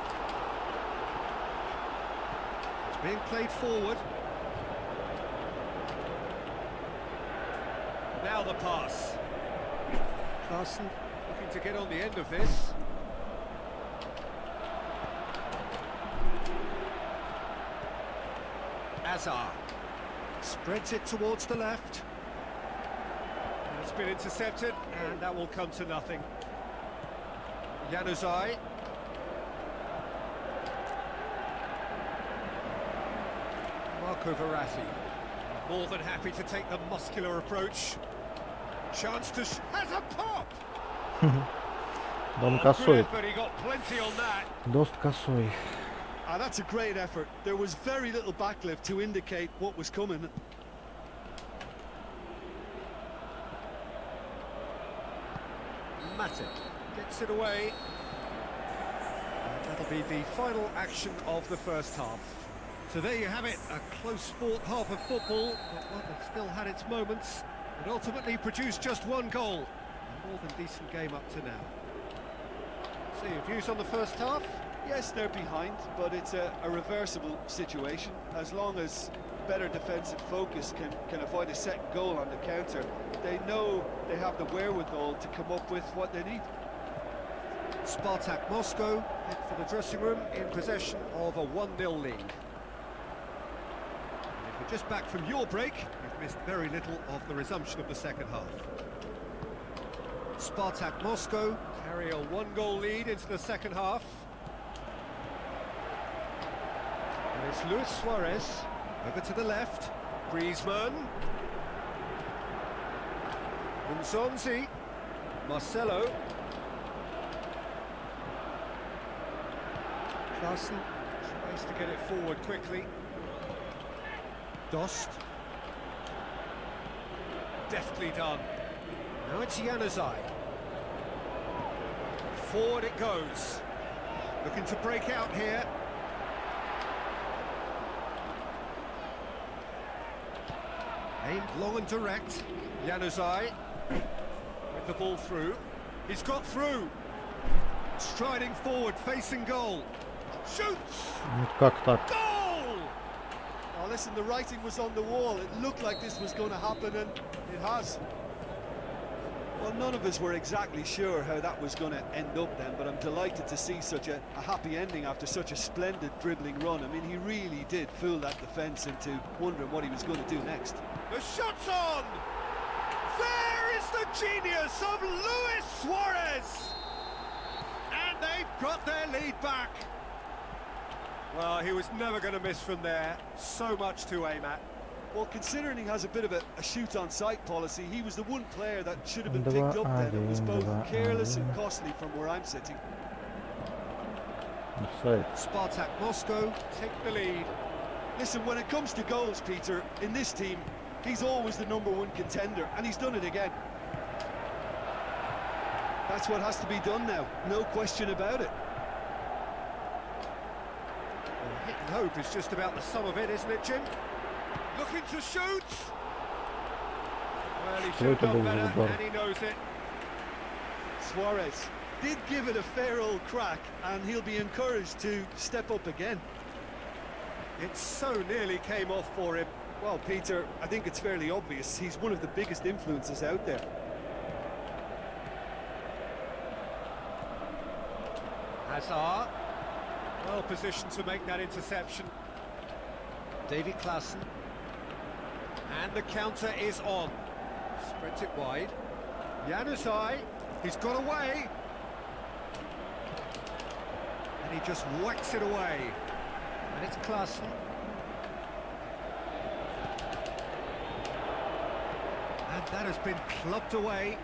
It's being played forward. Now the pass. Larson looking to get on the end of this. Azar spreads it towards the left. It's been intercepted, and that will come to nothing. Januzaj. Marco Verratti, more than happy to take the muscular approach. Chance to has a pop. Дон косой. But he got plenty on that. Дост косой. Ah, that's a great effort. There was very little backlift to indicate what was coming. Matic gets it away. And that'll be the final action of the first half. So there you have it, a close fought half of football, but one that still had its moments, and ultimately produced just one goal. A more than decent game up to now. So your views on the first half? Yes, they're behind, but it's a reversible situation. As long as better defensive focus can avoid a second goal on the counter, they know they have the wherewithal to come up with what they need. Spartak Moscow head for the dressing room in possession of a 1-0 lead. And if you're just back from your break, you've missed very little of the resumption of the second half. Spartak Moscow carry a 1-goal lead into the second half. And it's Luis Suarez over to the left. Griezmann. Unzonzi. Marcelo. Larson tries to get it forward quickly. Dost. Deftly done. Now it's Januzaj. Forward it goes. Looking to break out here. Aimed long and direct. Januzaj with the ball through. He's got through. Striding forward, facing goal. Shoots! Как так? Goal! Oh, listen, the writing was on the wall. It looked like this was going to happen, and it has. Well, none of us were exactly sure how that was going to end up then, but I'm delighted to see such a happy ending after such a splendid dribbling run. I mean, he really did fool that defence into wondering what he was going to do next. The shot's on! There is the genius of Luis Suarez! And they've got their lead back. Well, he was never going to miss from there. So much to aim at. Well, considering he has a bit of a shoot-on-sight policy, he was the one player that should have been picked up then. It was both careless and costly from where I'm sitting. Spartak Moscow take the lead. Listen, when it comes to goals, Peter, in this team, he's always the #1 contender, and he's done it again. That's what has to be done now, no question about it. Well, hit and hope is just about the sum of it, isn't it, Jim? Looking to shoot! Well, he should have done better, and he knows it. Suarez did give it a fair old crack, and he'll be encouraged to step up again. It so nearly came off for him. Well, Peter, I think it's fairly obvious. He's one of the biggest influences out there. Hazard, well positioned to make that interception. David Klaassen. And the counter is on. Spreads it wide. Januzaj, he's got away. And he just whacks it away. And it's Klaassen. And that has been clubbed away.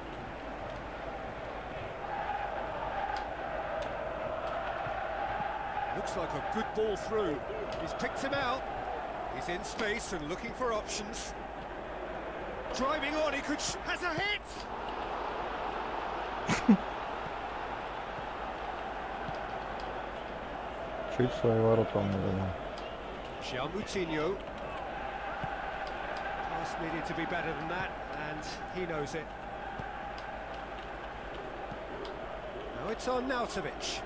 Looks like a good ball through. He's picked him out. He's in space and looking for options. Driving on, he could... has a hit! Чуть свои ворота он не Moutinho. Pass needed to be better than that, and he knows it. Now it's Arnautovic.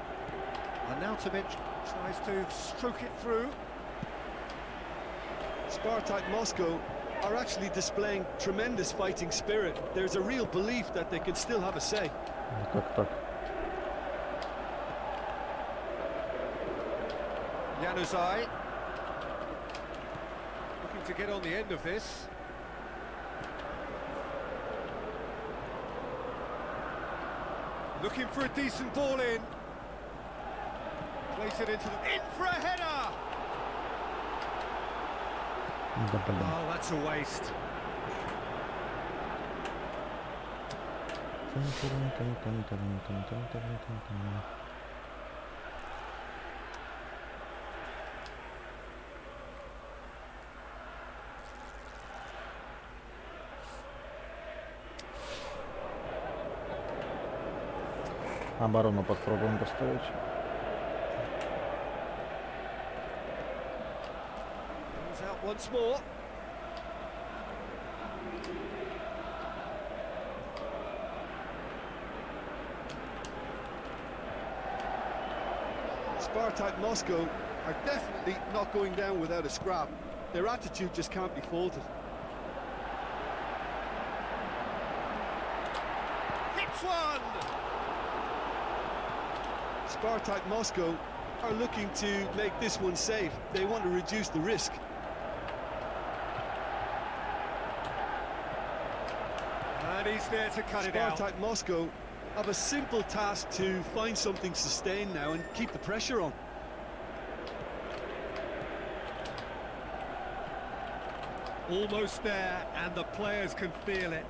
Arnautovic tries to stroke it through. Spartak Moscow are actually displaying tremendous fighting spirit. There's a real belief that they can still have a say. Januzaj looking to get on the end of this. Looking for a decent ball in. Place it into the... in for a header! Oh, that's a waste. Оборону попробуем поставить. Comes out once more. Spartak Moscow are definitely not going down without a scrap. Their attitude just can't be faulted. Hits one! Spartak Moscow are looking to make this one safe. They want to reduce the risk. And he's there to cut it out. Spartak Moscow have a simple task to find something sustained now and keep the pressure on. Almost there, and the players can feel it.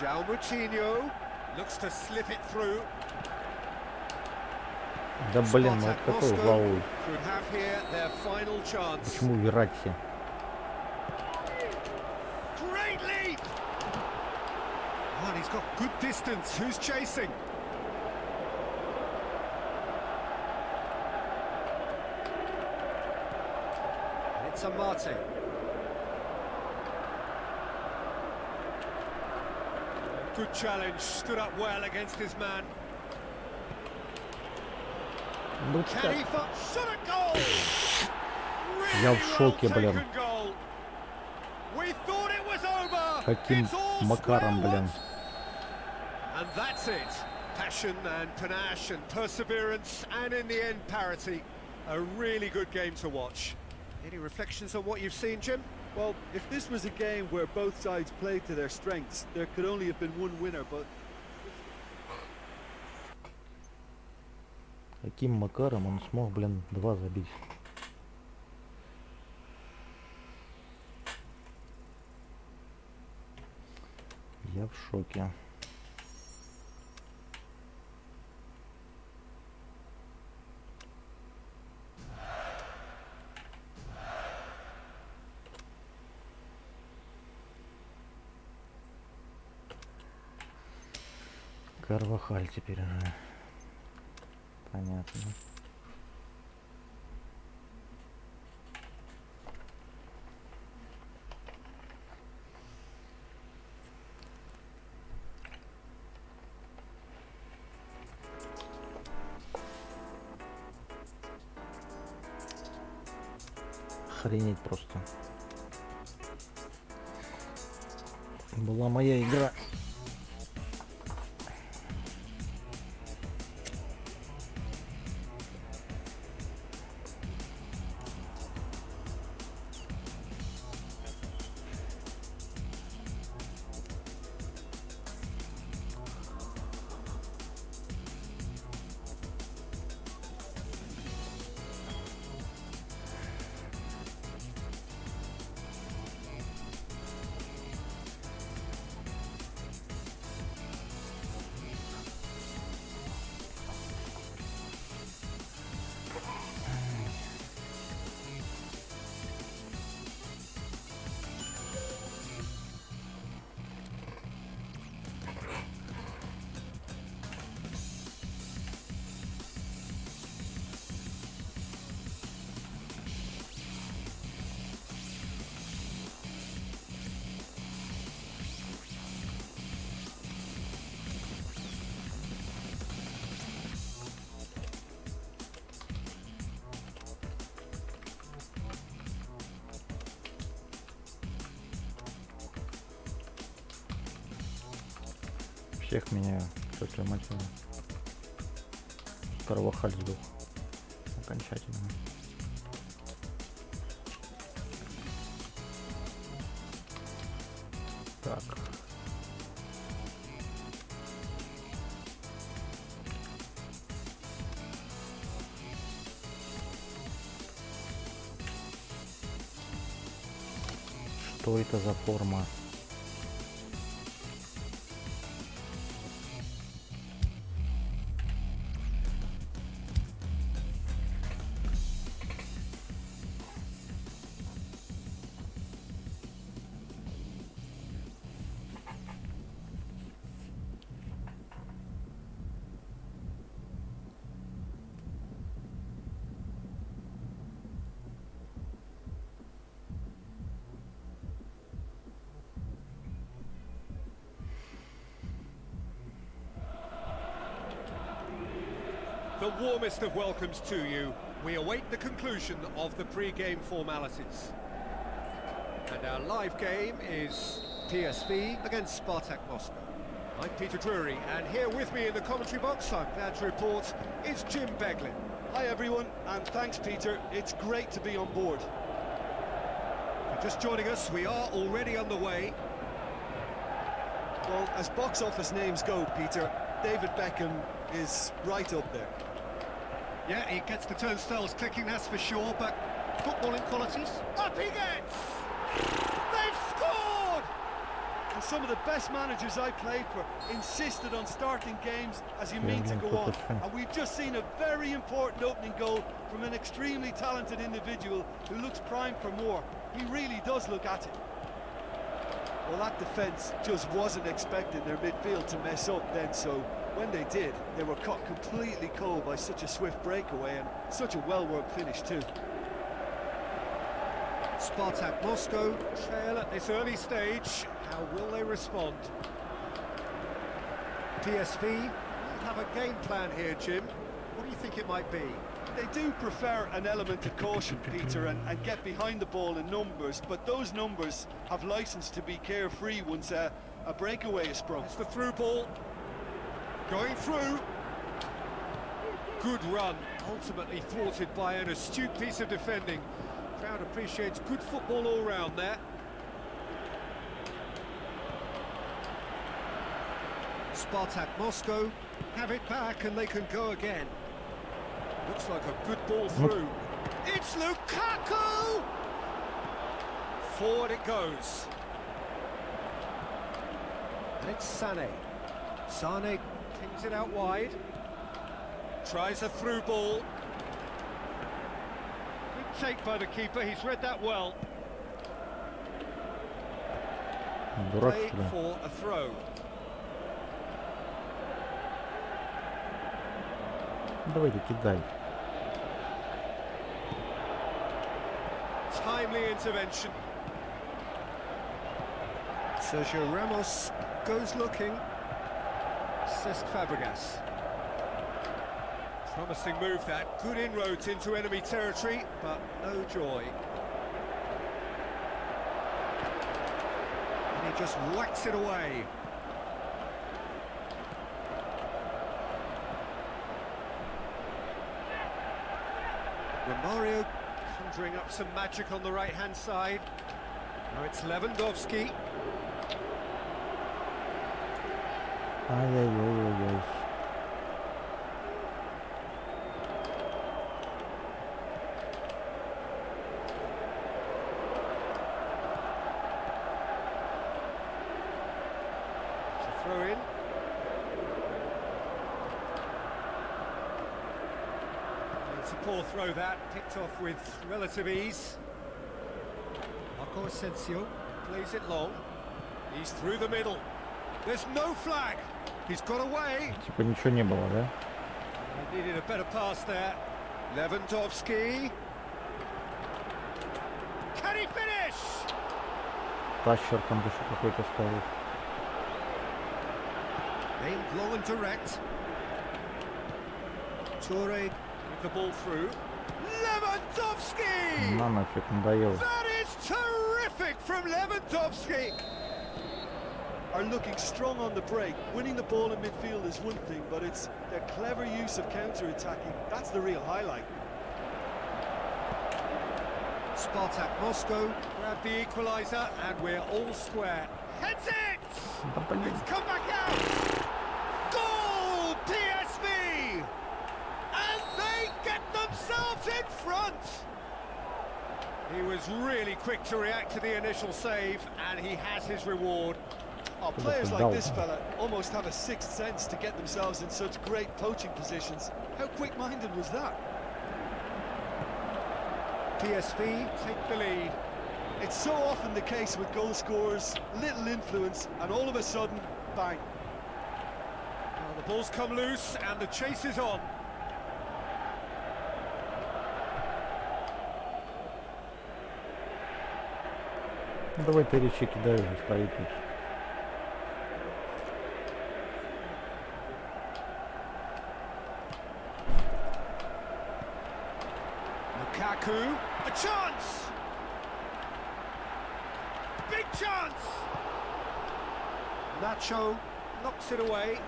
Moutinho looks to slip it through. Да блин, ну это какой фаул? Could have here their final chance. Почему Верати? Great leap! Oh, and he's got good distance. Who's chasing? And it's Amate. Good challenge, stood up well against his man. Can he shot a goal? Я в шоке, блин. We thought it was over. Каким It's all макаром, square блин. one. And that's it. Passion and panache and perseverance, and in the end, parity. A really good game to watch. Any reflections on what you've seen, Jim? Well, if this was a game where both sides played to their strengths, there could only have been one winner, but... Каким макаром он смог, блин, 2 забить? Я в шоке. Карвахаль теперь уже. Понятно. Охренеть просто. Была моя игра. Всех меняю, после матча. Карвахаль сдох окончательно. Так. Что это за форма? The warmest of welcomes to you. We await the conclusion of the pre-game formalities. And our live game is PSV against Spartak Moscow. I'm Peter Drury, and here with me in the commentary box, I'm glad to report, is Jim Beglin. Hi everyone, and thanks Peter, it's great to be on board. For just joining us, we are already underway. Well, as box office names go, Peter, David Beckham is right up there. Yeah, he gets the turnstiles clicking, that's for sure, but footballing qualities? Up he gets! They've scored! And some of the best managers I played for insisted on starting games as you mean to go on. And we've just seen a very important opening goal from an extremely talented individual who looks primed for more. He really does look at it. Well, that defence just wasn't expecting their midfield to mess up then, so when they did, they were caught completely cold by such a swift breakaway and such a well-worked finish too. Spartak Moscow trail at this early stage. How will they respond? PSV have a game plan here, Jim. What do you think it might be? They do prefer an element of caution, Peter, and get behind the ball in numbers, but those numbers have license to be carefree once a breakaway is sprung. It's the through ball. Going through. Good run, ultimately thwarted by an astute piece of defending. Crowd appreciates good football all round there. Spartak Moscow have it back and they can go again. Looks like a good ball through. It's Lukaku! Forward it goes. It's Sané. Sané pings it out wide. Tries a through ball. Good take by the keeper, he's read that well. Play for a throw. Давайте кидай. Timely intervention. Sergio Ramos goes looking. Cesc Fabregas. Promising move that. Good inroads into enemy territory, but no joy. And he just whacks it away. Romario conjuring up some magic on the right-hand side. Now it's Lewandowski. Ай-яй-яй-яй-яй. It's a throw in. It's a poor throw that, picked off with relative ease. Marco Asensio plays it long. He's through the middle. There's no flag. He's got away. Типа ничего не было, да? He needed a better pass there. Lewandowski. Can he finish? Тащер там еще какой-то ставит. Aimed low and direct. Toure with the ball through. Lewandowski! На нафиг, надоело. That is terrific from Lewandowski! Are looking strong on the break. Winning the ball in midfield is one thing, but it's their clever use of counter-attacking. That's the real highlight. Spartak Moscow grabbed the equaliser, and we're all square. Heads it! It's come back out! Goal! PSV! And they get themselves in front! He was really quick to react to the initial save, and he has his reward. Oh, players like this fella almost have a sixth sense to get themselves in such great poaching positions. How quick-minded was that? PSV take the lead. It's so often the case with goal scorers, little influence, and all of a sudden, bang. Well, the ball's come loose, and the chase is on. Ну давай перечи кидай уже, стоит тут. Lukaku, a chance! Big chance! Nacho knocks it away.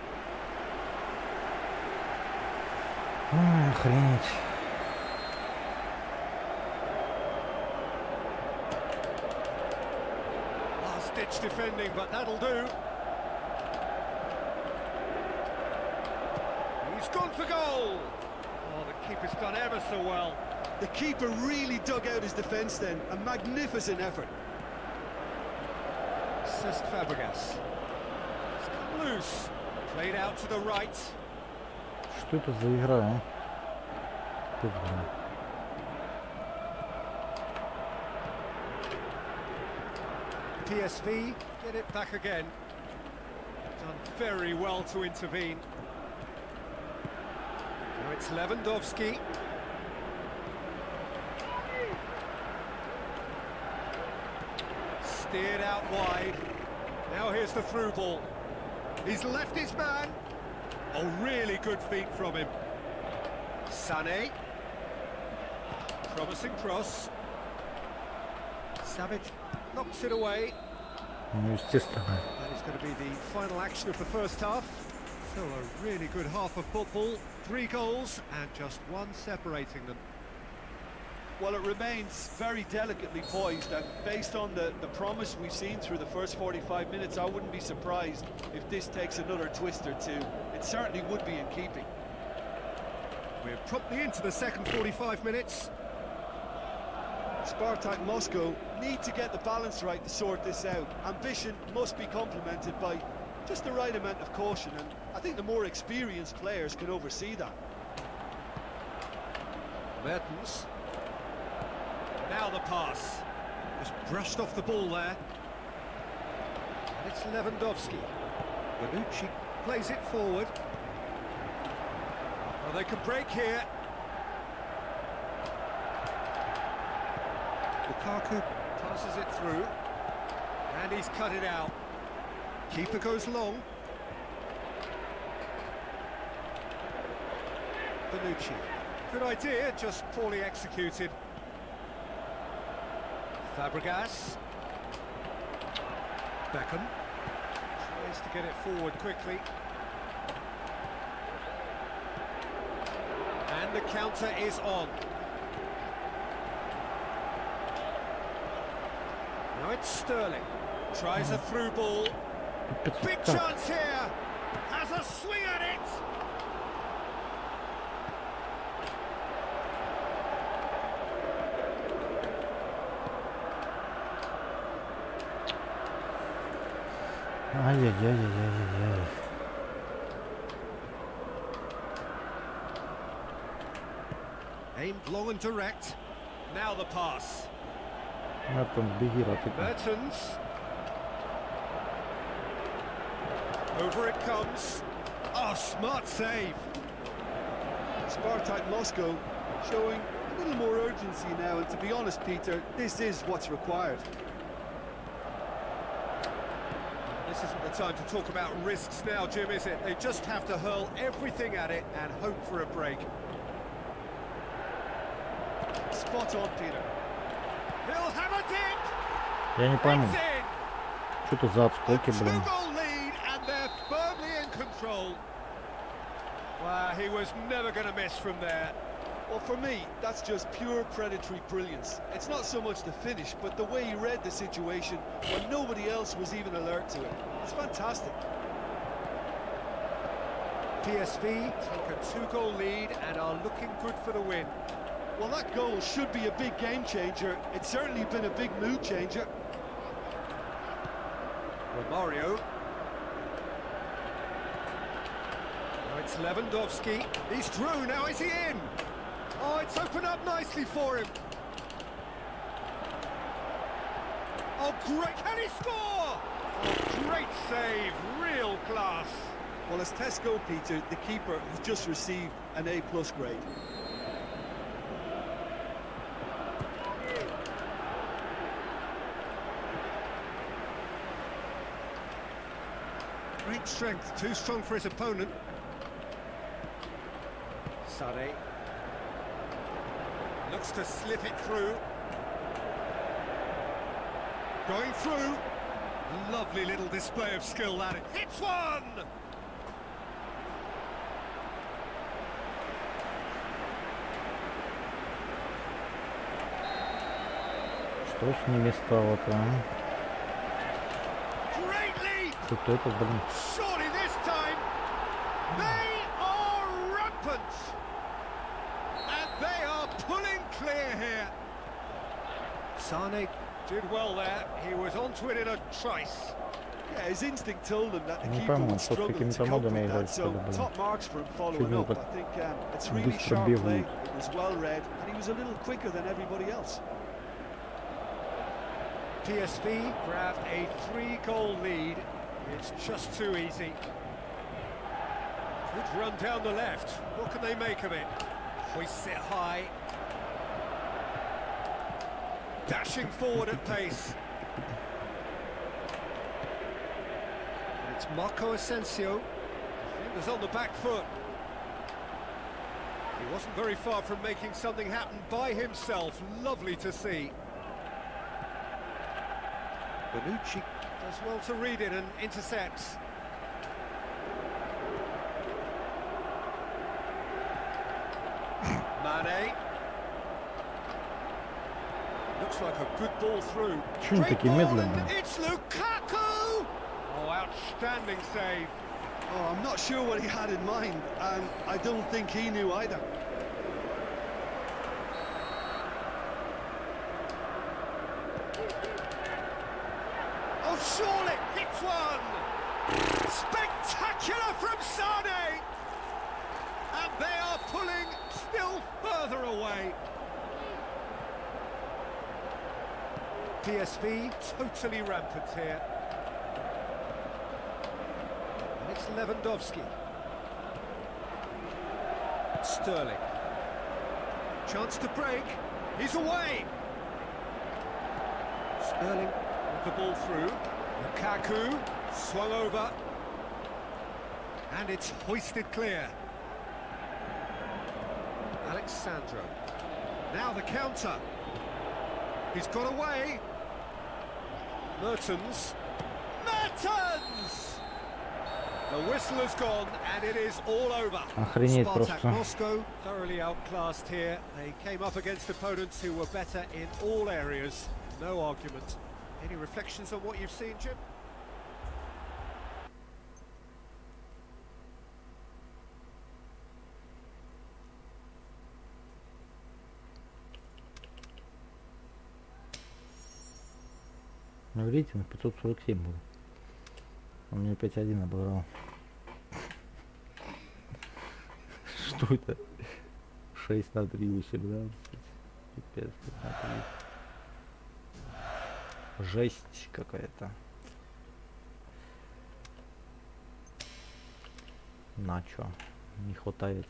Охренеть. Last-ditch defending, but that'll do. He's gone for goal! Oh, the keeper's done ever so well. The keeper really dug out his defence then. A magnificent effort. Cesc Fabregas. It's come loose. Played out to the right. Что это за игра, а? PSV get it back again. Done very well to intervene. Now it's Lewandowski. Steered out wide. Now here's the through ball. He's left his man. Oh, really good feet from him. Sané. Promising cross. Savage knocks it away. Ну, естественно. That is going to be the final action of the first half. So a really good half of football. 3 goals and just 1 separating them. Well, it remains very delicately poised, and based on the promise we've seen through the first 45 minutes, I wouldn't be surprised if this takes another twist or two. It certainly would be in keeping. We're promptly into the second 45 minutes. Spartak Moscow need to get the balance right to sort this out. Ambition must be complemented by just the right amount of caution, and I think the more experienced players can oversee that. Mertens. Now the pass. Just brushed off the ball there. And it's Lewandowski. Bonucci plays it forward. Well, they can break here. Lukaku passes it through. And he's cut it out. Keeper goes long. Bonucci. Good idea, just poorly executed. Fabregas. Beckham tries to get it forward quickly. And the counter is on. Now it's Sterling. Tries a through ball. Big chance here. Has a swing at it. Ай-яй-яй-яй-яй-яй. Aimed long and direct. Now the pass. Mertens. Over it comes. Oh, smart save. Spartak Moscow showing a little more urgency now, and to be honest, Peter, this is what's required. This isn't the time to talk about risks now, Jim, is it? They just have to hurl everything at it and hope for a break. Spot on, Peter. He'll have a dip. Я не пойму. Что это за отскоки, блин? Two-goal lead, and they're firmly in control. Wow, he was never going to miss from there. Well, for me, that's just pure predatory brilliance. It's not so much the finish, but the way he read the situation when nobody else was even alert to it. It's fantastic. PSV take a 2-goal lead and are looking good for the win. Well, that goal should be a big game changer. It's certainly been a big mood changer. Romario. Now it's Lewandowski. He's through, now is he in? Oh, it's opened up nicely for him. Oh, great, can he score? Oh, great save, real class. Well, as Tesco, Peter, the keeper has just received an A+ grade. Great strength, too strong for his opponent. Sade. Looks to slip it through. Going through. Lovely little display of skill, that. Hits one! Что с ними стало-то, а? Что это, блин? Surely this time they are rampant, and they are pulling clear here. Sane did well there. He was onto it in a trice. Yeah, his instinct told him that the keeper would struggle to cope with that, so top marks for him following up. I think it's really sharp play, it was well read, and he was a little quicker than everybody else. PSV grabbed a 3-goal lead. It's just too easy. Good run down the left. What can they make of it? Hoists it high. Dashing forward at pace. It's Marco Asensio. Fingers on the back foot. He wasn't very far from making something happen by himself. Lovely to see. Bonucci does well to read it and intercepts. Mane. Looks like a good ball through. Great ball, and it's Lukaku! Oh, outstanding save. Oh, I'm not sure what he had in mind, and I don't think he knew either. Oh, surely hits one! Spectacular from Sane! And they are pulling still further away. PSV totally rampant here. And it's Lewandowski. Sterling. Chance to break. He's away. Sterling with the ball through. Lukaku swung over. And it's hoisted clear. Alexandro. Now the counter. He's got away. Mertens. Mertens! The whistle has gone and it is all over. Spartak Moscow thoroughly outclassed here. They came up against opponents who were better in all areas. No argument. Any reflections on what you've seen, Jim? Ну, рейтинг 547 был. Он мне 5-1 обыграл. Что это? 6-3, 18. 5 на 3. Жесть какая-то. На чё? Не хватает.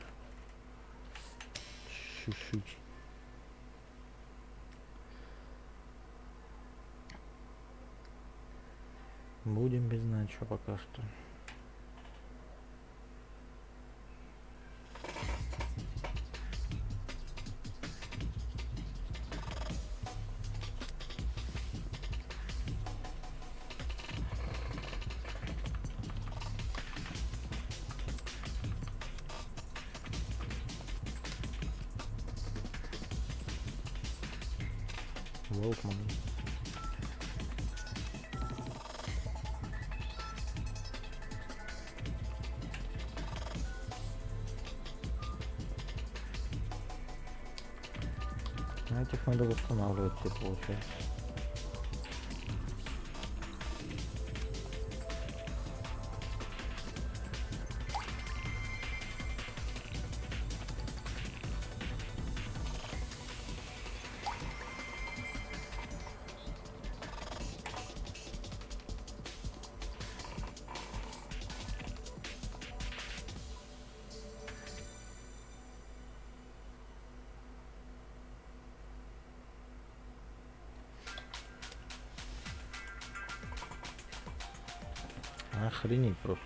Чуть-чуть. Будем без начо пока что. Волкман. Этих надо восстанавливать, все получается. Охренеть просто.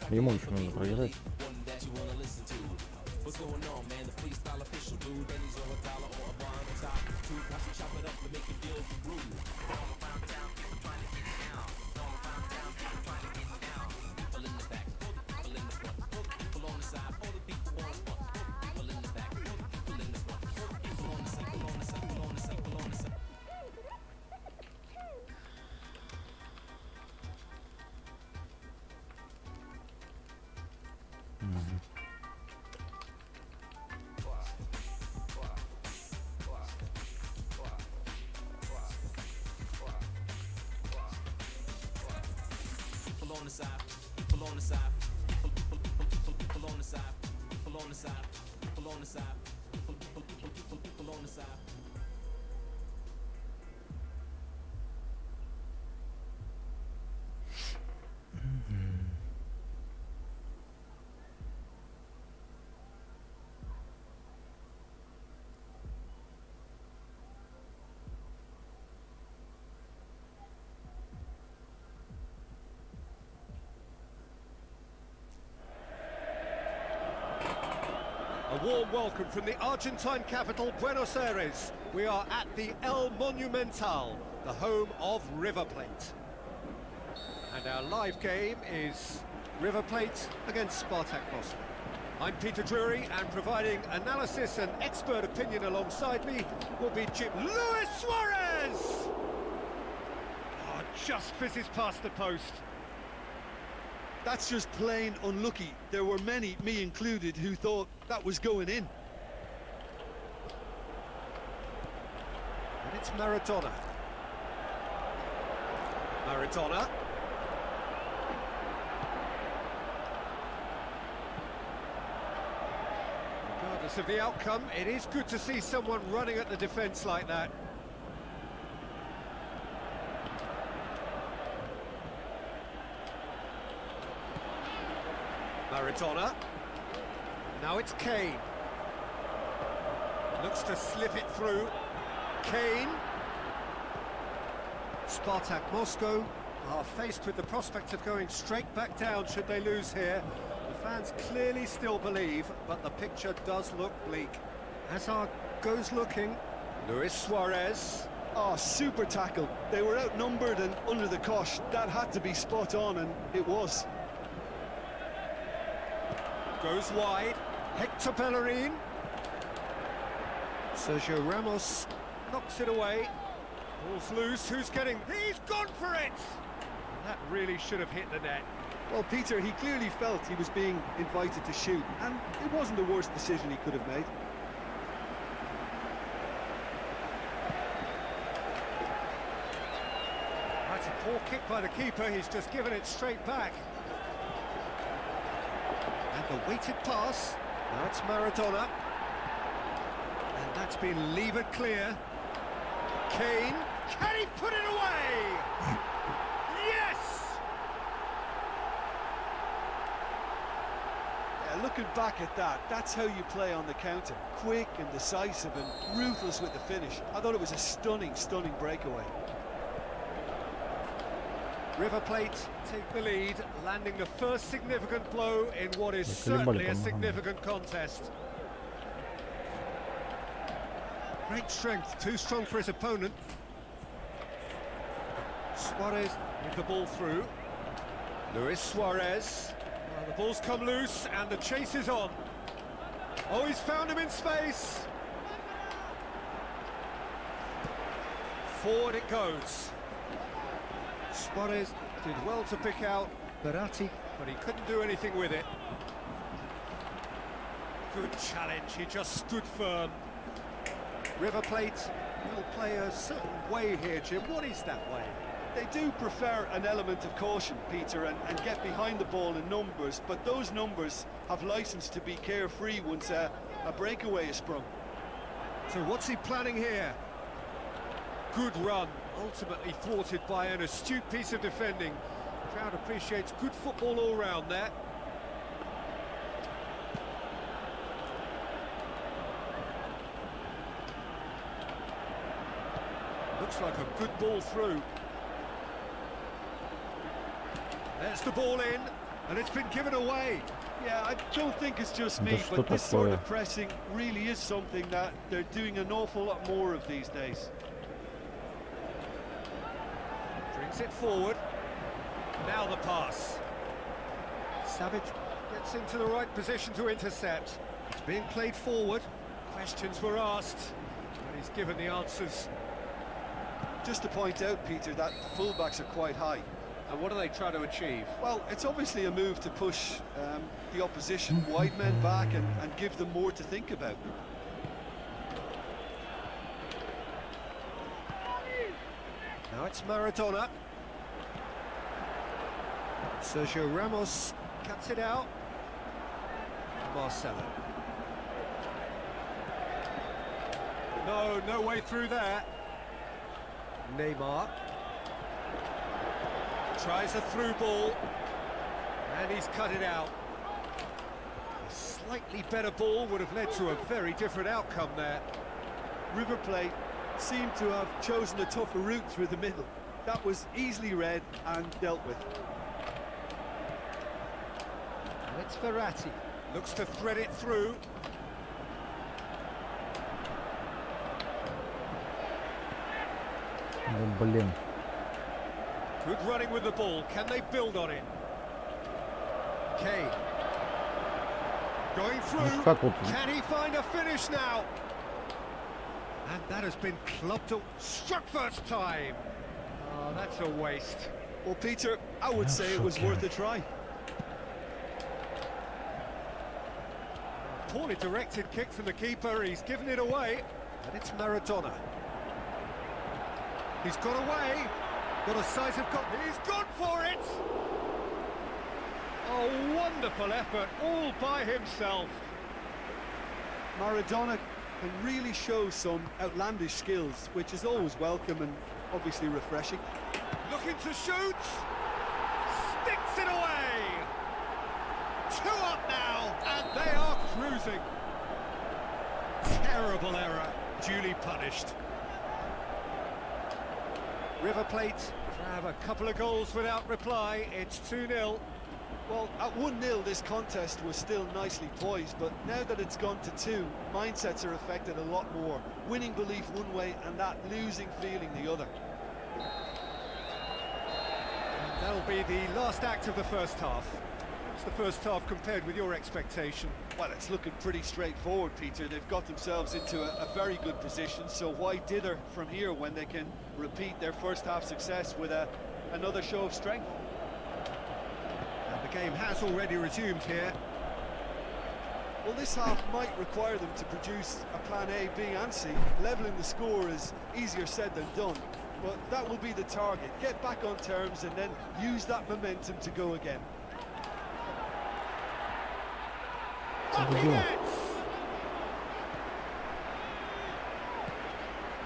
Ему еще нужно проиграть. warm welcome from the Argentine capital, Buenos Aires. We are at the El Monumental, the home of River Plate. And our live game is River Plate against Spartak Moscow. I'm Peter Drury, and providing analysis and expert opinion alongside me will be Luis Suarez! Oh, just fizzes past the post. That's just plain unlucky. There were many, me included, who thought that was going in. And it's Maradona. Maradona. Regardless of the outcome, it is good to see someone running at the defence like that. Maradona. Now it's Kane. Looks to slip it through. Kane. Spartak Moscow are faced with the prospect of going straight back down should they lose here. The fans clearly still believe, but the picture does look bleak. Hazard goes looking. Luis Suarez. Oh, super tackle. They were outnumbered and under the cosh. That had to be spot on, and it was. Goes wide. Hector Bellerin. Sergio Ramos knocks it away. Ball's loose. Who's getting? He's gone for it! That really should have hit the net. Well, Peter, he clearly felt he was being invited to shoot, and it wasn't the worst decision he could have made. That's a poor kick by the keeper. He's just given it straight back. And the weighted pass. Now it's Maradona. And that's been levered clear. Kane. Can he put it away? Yes! Yeah, looking back at that, that's how you play on the counter. Quick and decisive and ruthless with the finish. I thought it was a stunning, stunning breakaway. River Plate take the lead, landing the first significant blow in what is certainly a significant contest. Great strength, too strong for his opponent. Suarez with the ball through. Luis Suarez. Well, the ball's come loose and the chase is on. Oh, he's found him in space. Forward it goes. Suarez did well to pick out Berratti, but he couldn't do anything with it. Good challenge, he just stood firm. River Plate will play a certain way here, Jim. What is that way? They do prefer an element of caution, Peter, and get behind the ball in numbers, but those numbers have license to be carefree once a breakaway is sprung. So what's he planning here? Good run, ultimately thwarted by an astute piece of defending. The crowd appreciates good football all round there. Looks like a good ball through. There's the ball in, and it's been given away. Yeah, I don't think it's just me, but this sort of pressing really is something that they're doing an awful lot more of these days. Brings it forward. Now the pass. Savage gets into the right position to intercept. It's being played forward. Questions were asked, and he's given the answers. Just to point out, Peter, that the fullbacks are quite high. And what do they try to achieve? Well, it's obviously a move to push the opposition wide men back and give them more to think about. Now it's Maradona. Sergio Ramos cuts it out. Marcelo. No way through there. Neymar. Tries a through ball. And he's cut it out. A slightly better ball would have led to a very different outcome there. River Plate seemed to have chosen a tougher route through the middle. That was easily read and dealt with. And it's Verratti. Looks to thread it through. Да блин. Good running with the ball. Can they build on it? Kane. Going through. Can he find a finish now? And that has been clubbed to struck first time. Oh, that's a waste. Well, Peter, I would say it was worth a try. Poorly directed kick from the keeper. He's given it away. And it's Maradona. He's got away. Got a size of goal. He's gone for it. Oh, wonderful effort, all by himself. Maradona can really show some outlandish skills, which is always welcome and obviously refreshing. Looking to shoot. Sticks it away. 2 up now, and they are cruising. Terrible error, duly punished. River Plate have a couple of goals without reply. It's 2-0. Well, at 1-0 this contest was still nicely poised, but now that it's gone to 2, mindsets are affected a lot more. Winning belief one way and that losing feeling the other. And that'll be the last act of the first half. What's the first half compared with your expectation? Well, it's looking pretty straightforward, Peter. They've got themselves into a very good position, so why dither from here when they can repeat their first half success with another show of strength? And the game has already resumed here. Well, this half might require them to produce a plan A, B and C. Levelling the score is easier said than done, but that will be the target. Get back on terms and then use that momentum to go again.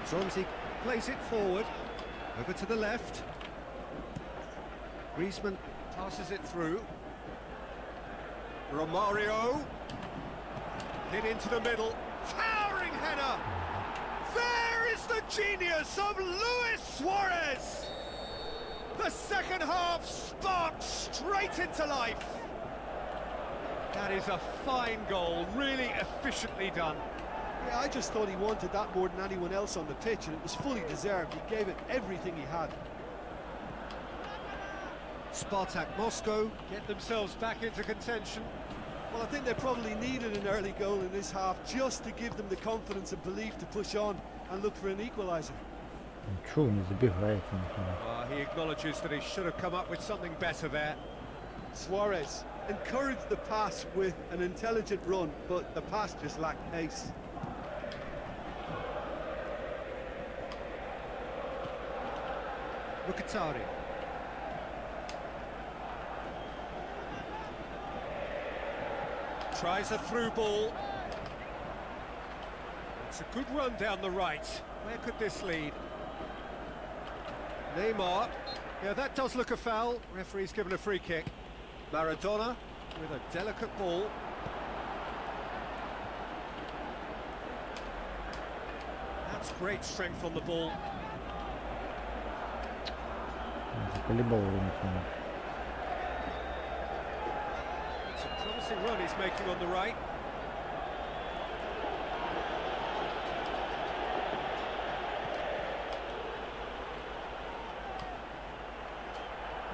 Zonzi plays it forward, over to the left. Griezmann passes it through. Romario, hit into the middle, towering header! There is the genius of Luis Suarez! The second half sparked straight into life. That is a fine goal, really efficiently done. Yeah, I just thought he wanted that more than anyone else on the pitch, and it was fully deserved. He gave it everything he had. Spartak Moscow get themselves back into contention. Well, I think they probably needed an early goal in this half just to give them the confidence and belief to push on and look for an equaliser. He acknowledges that he should have come up with something better there. Suarez encouraged the pass with an intelligent run, but the pass just lacked pace. Mkhitaryan. Tries a through ball. It's a good run down the right. Where could this lead? Neymar. Yeah, that does look a foul. Referee's given a free kick. Maradona with a delicate ball. That's great strength on the ball. It's a promising run he's making on the right.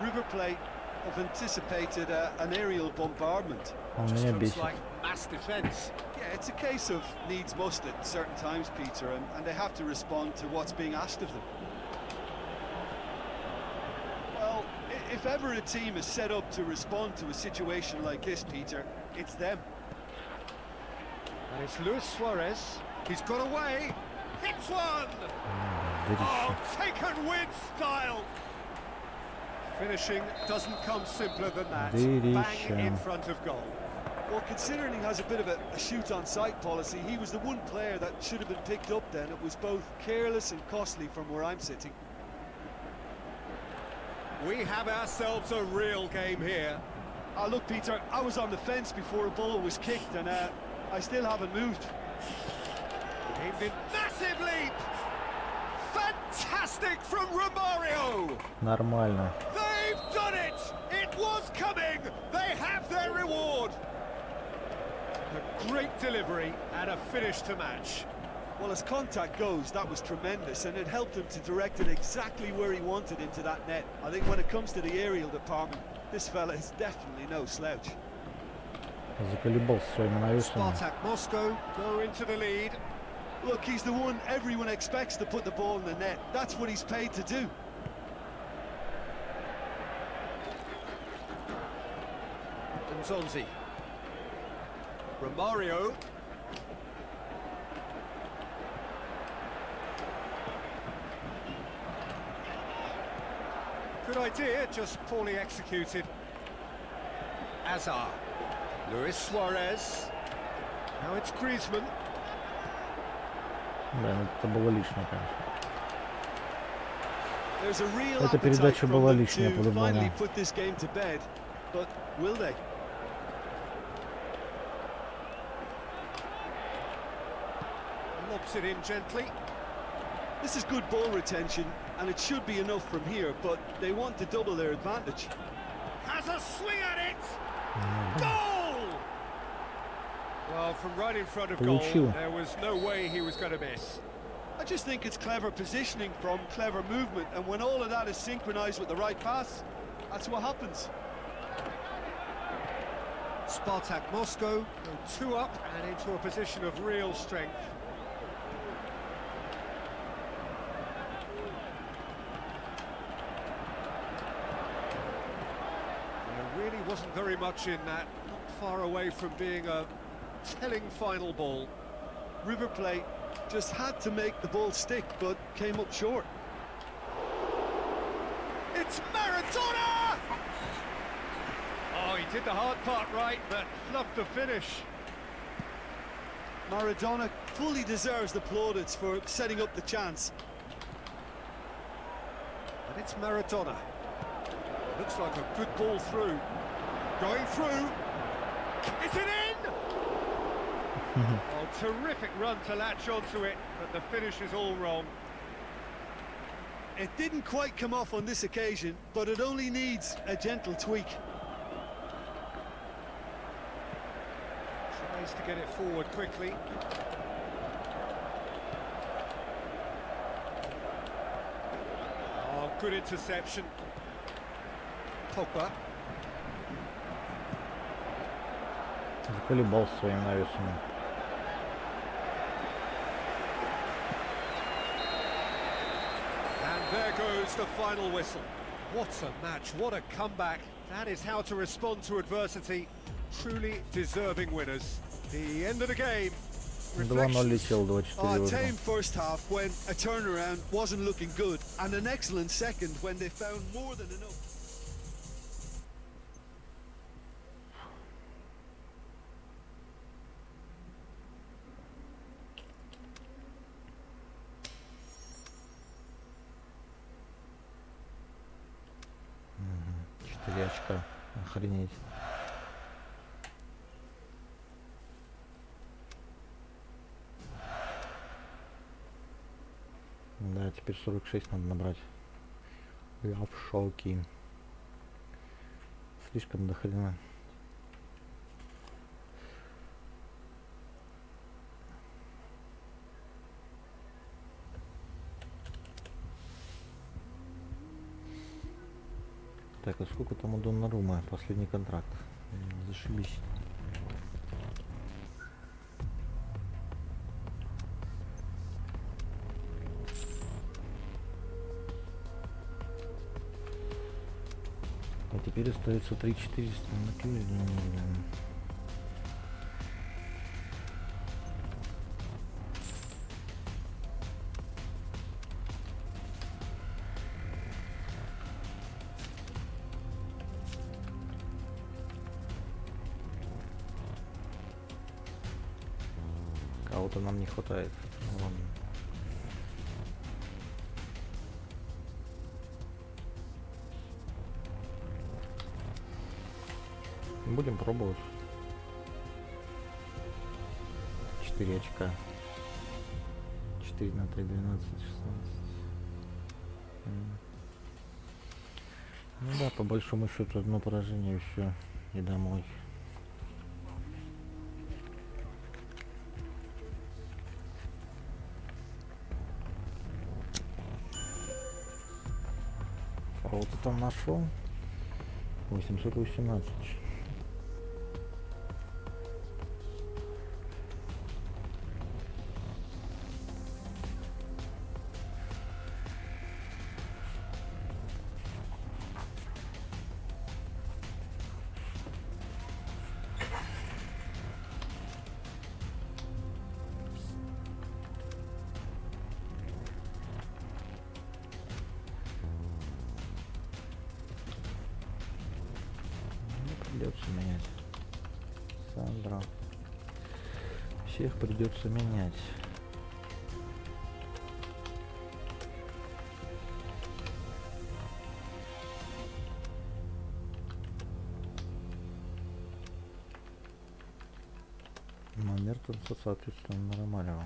River Plate have anticipated an aerial bombardment. Just looks like mass defence. Yeah, it's a case of needs must at certain times, Peter, and they have to respond to what's being asked of them. Well, if ever a team is set up to respond to a situation like this, Peter, it's them. And it's Luis Suarez. He's got away. Hits one! Oh, taken with style! Finishing doesn't come simpler than that. Bang in front of goal. Well, considering he has a bit of a shoot-on-sight policy, he was the one player that should have been picked up then. It was both careless and costly from where I'm sitting. We have ourselves a real game here. Look, Peter, I was on the fence before a ball was kicked, and I still haven't moved. Aimed in, massive leap! Fantastic from Romario! Нормально. They've done it! It was coming! They have their reward! A great delivery and a finish to match. Well, as contact goes, that was tremendous, and it helped him to direct it exactly where he wanted into that net. I think when it comes to the aerial department, this fella is definitely no slouch. Заколебался своими навесами. Spartak Moscow go into the lead. Look, he's the one everyone expects to put the ball in the net. That's what he's paid to do. Zonzi. Romario. Good idea, just poorly executed. Azar. Luis Suarez. Now it's Griezmann. Да, это было лишнее, конечно. There's a real Эта передача была лишняя, по-любому. finally put this game to bed, but will they? Lobs it in gently. This is good ball retention, and it should be enough from here, but they want to double their advantage. Has a swing at it! Goal! Well, from right in front of goal, there was no way he was going to miss. I just think it's clever positioning from clever movement, and when all of that is synchronized with the right pass, that's what happens. Spartak Moscow go 2 up and into a position of real strength. There really wasn't very much in that, not far away from being a telling final ball. River Plate just had to make the ball stick, but came up short. It's Maradona! Oh, he did the hard part right, but fluffed the finish. Maradona fully deserves the plaudits for setting up the chance. And it's Maradona. Looks like a good ball through. Going through. Is it in? Oh, terrific run to latch onto it, but the finish is all wrong. It didn't quite come off on this occasion, but it only needs a gentle tweak. Tries to get it forward quickly. Oh, good interception. Pogba. Заколебался своими навесами. And there goes the final whistle. What a match, what a comeback. That is how to respond to adversity. Truly deserving winners. The end of the game. 2-0 летел, 24 A tame first half when a turnaround wasn't looking good, and an excellent second when they found more than enough. Очка. Охренеть. Да, теперь 46 надо набрать. Я в шоке. Слишком до хрена. Так, а сколько там у Доннарума? Последний контракт. Зашибись. А теперь остается 3400 на клюве. Кого-то нам не хватает. Ладно. Будем пробовать. 4 очка. 4 на 3, 12, 16. Ну да, по большому счету одно поражение и все. И домой. Кого ты там нашел? 818. Придется менять. Сандра. Всех придется менять. Номер там соответственно нормального.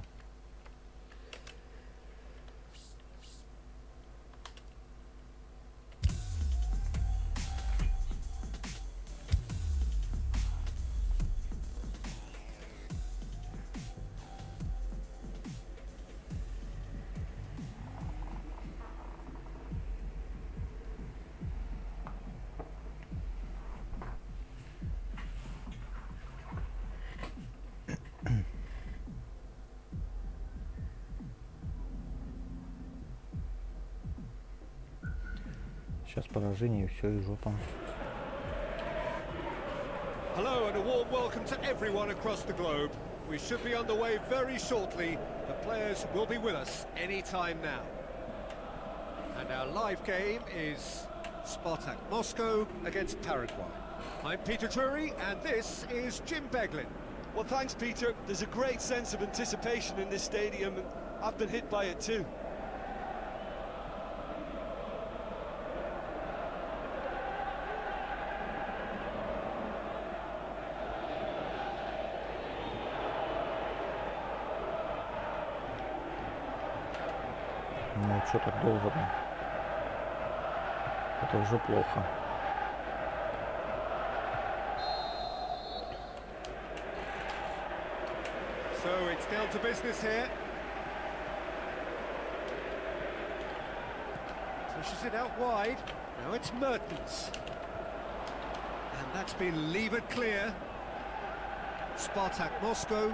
Сейчас поражение и все, и жопа. Hello and a warm welcome to everyone across the globe. We should be underway very shortly. The players will be with us any time now. And our live game is Spartak Moscow against Paraguay. I'm Peter Drury and this is Jim Beglin. Well, thanks, Peter. There's a great sense of anticipation in this stadium, and I've been hit by it too. Ну, что так долго? Это уже плохо. So it's down to business here. Pushes it out wide. Now it's Mertens. And that's been levered clear. Spartak Moscow.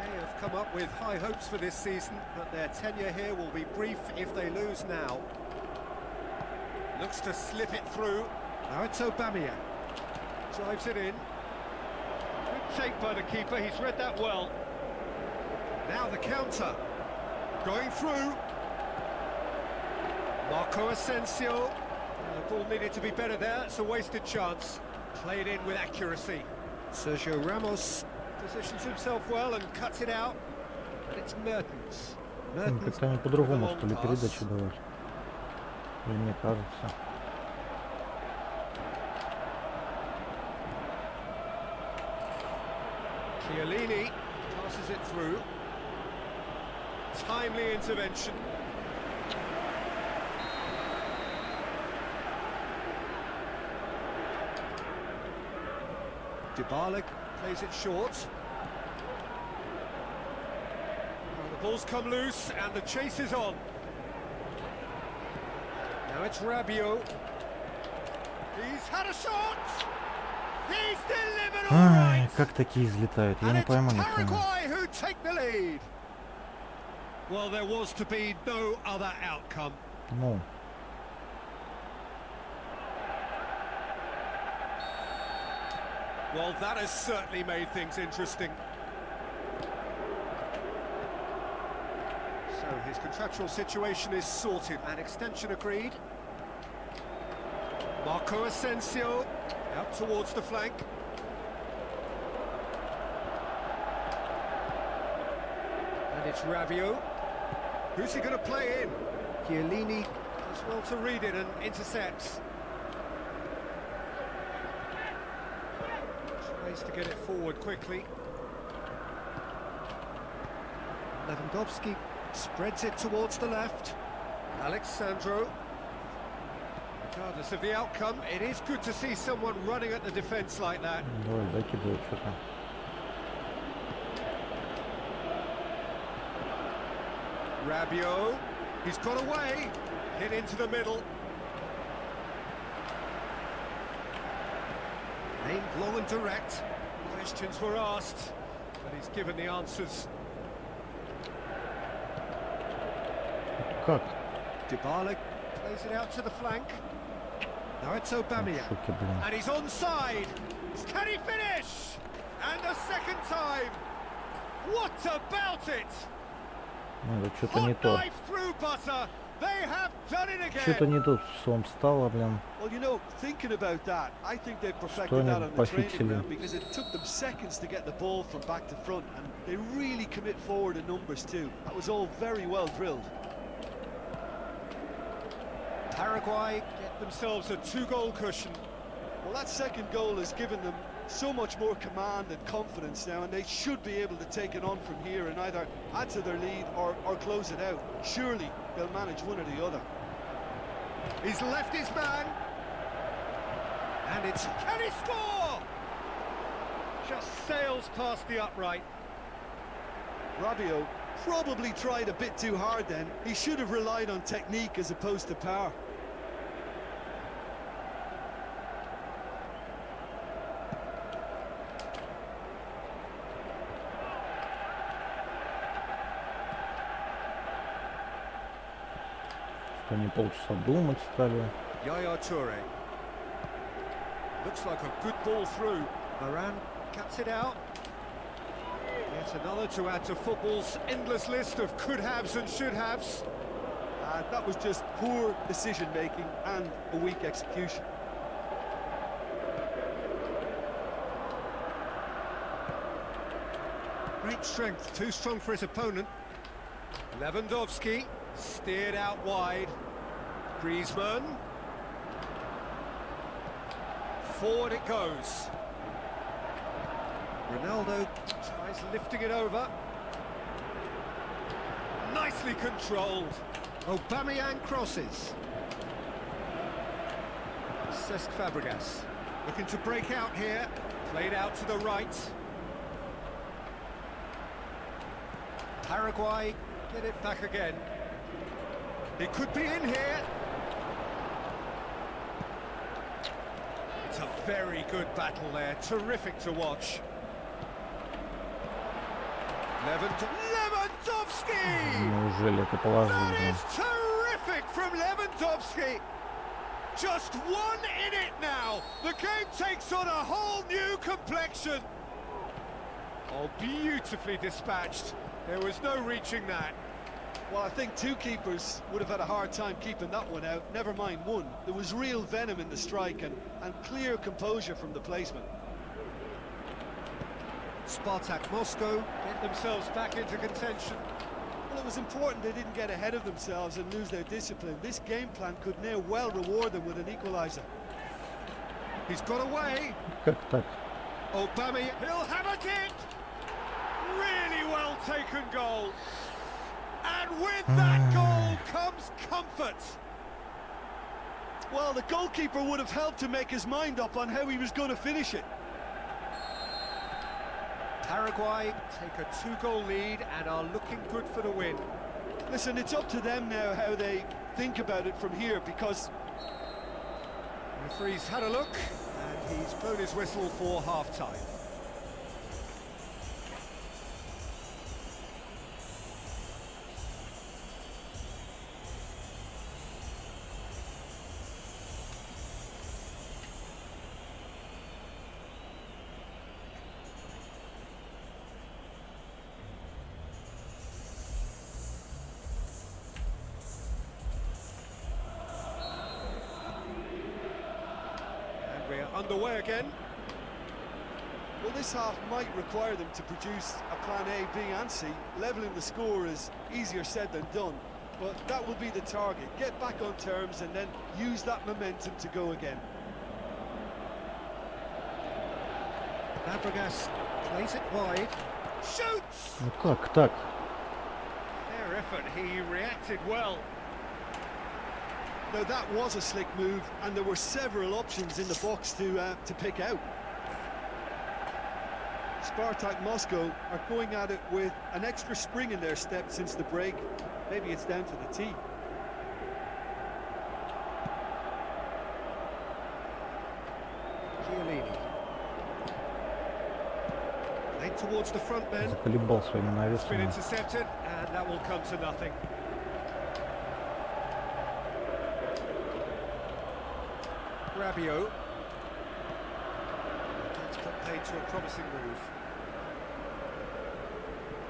They have come up with high hopes for this season, but their tenure here will be brief if they lose now. Looks to slip it through. Now it's Aubameyang. Drives it in. Good take by the keeper, he's read that well. Now the counter. Going through. Marco Asensio. The ball needed to be better there, it's a wasted chance. Played in with accuracy. Sergio Ramos positions himself well and cuts it out, and it's Mertens. Как-то они по-другому, что ли, передачу давать. Или мне кажется. Chiellini passes it through. Timely intervention. Dybala plays it short. Well, the ball's come loose and the chase is on. Now it's Rabiot. He's had a shot. He's delivered all right. Как такие взлетают? Я не пойму ничего. Paraguay who take the lead. Well, there was to be no other outcome. Ну. Well, that has certainly made things interesting. So his contractual situation is sorted. An extension agreed. Marco Asensio out towards the flank. And it's Rabiot. Who's he going to play in? Chiellini does well to read it and intercepts. To get it forward quickly. Lewandowski spreads it towards the left. Alexandro. Regardless of the outcome, it is good to see someone running at the defence like that. Rabiot. He's got away. Hit into the middle. Aimed long and direct. Questions were asked, but he's given the answers. Как? Dybala plays it out to the flank. Now it's Aubameyang. Шоке, блин. And he's onside. Can he finish? And a second time. What about it? Ну, это что-то не то. Knife through butter. They have done it again. Что-то не тут с он встало, блин. Well, you know, thinking about that, I think they Что perfected они that on the training пофиксили? ground because it took them seconds to get the ball from back to front, and they really commit forward in numbers too. That was all very well drilled. Paraguay get themselves a 2-goal cushion. Well, that second goal has given them so much more command and confidence now, and they should be able to take it on from here and either add to their lead or close it out. Surely they'll manage one or the other. He's left his man. And it's... Can he score? Just sails past the upright. Rabiot probably tried a bit too hard then. He should have relied on technique as opposed to power. Что они полчаса думать стали. Yaya Toure. Looks like a good ball through. Moran cuts it out. Yet another to add to football's endless list of could-haves and should-haves. That was just poor decision-making and a weak execution. Great strength, too strong for his opponent. Lewandowski steered out wide. Griezmann. Forward it goes. Ronaldo tries lifting it over. Nicely controlled. Aubameyang crosses. Cesc Fabregas looking to break out here. Played out to the right. Paraguay get it back again. It could be in here. It's a very good battle there. Terrific to watch. Lewandowski! Неужели это положили? That is terrific from Lewandowski. Just one in it now. The game takes on a whole new complexion. Oh, beautifully dispatched. There was no reaching that. Well, I think two keepers would have had a hard time keeping that one out, never mind one. There was real venom in the strike and clear composure from the placement. Spartak Moscow get themselves back into contention. Well, it was important they didn't get ahead of themselves and lose their discipline. This game plan could now well reward them with an equaliser. He's got away. Как так? Aubameyang, he'll have a dip. Really well taken goal. And with that goal comes comfort. Well, the goalkeeper would have helped to make his mind up on how he was going to finish it. Paraguay take a 2-goal lead and are looking good for the win. Listen, it's up to them now how they think about it from here, because the referee's had a look and he's blown his whistle for half-time. Underway again. Well, this half might require them to produce a plan A, B and C. Levelling the score is easier said than done, but that will be the target. Get back on terms and then use that momentum to go again. Fabregas plays it wide. Shoots! Ну как так? Fair effort, he reacted well. Now that was a slick move, and there were several options in the box to pick out. Spartak Moscow are going at it with an extra spring in their step since the break. Maybe it's down to the tee. Chiellini. it towards the front men. Заколебал своими It's been навесами. intercepted, and that will come to nothing. Rabiot. That's put paid to a promising move.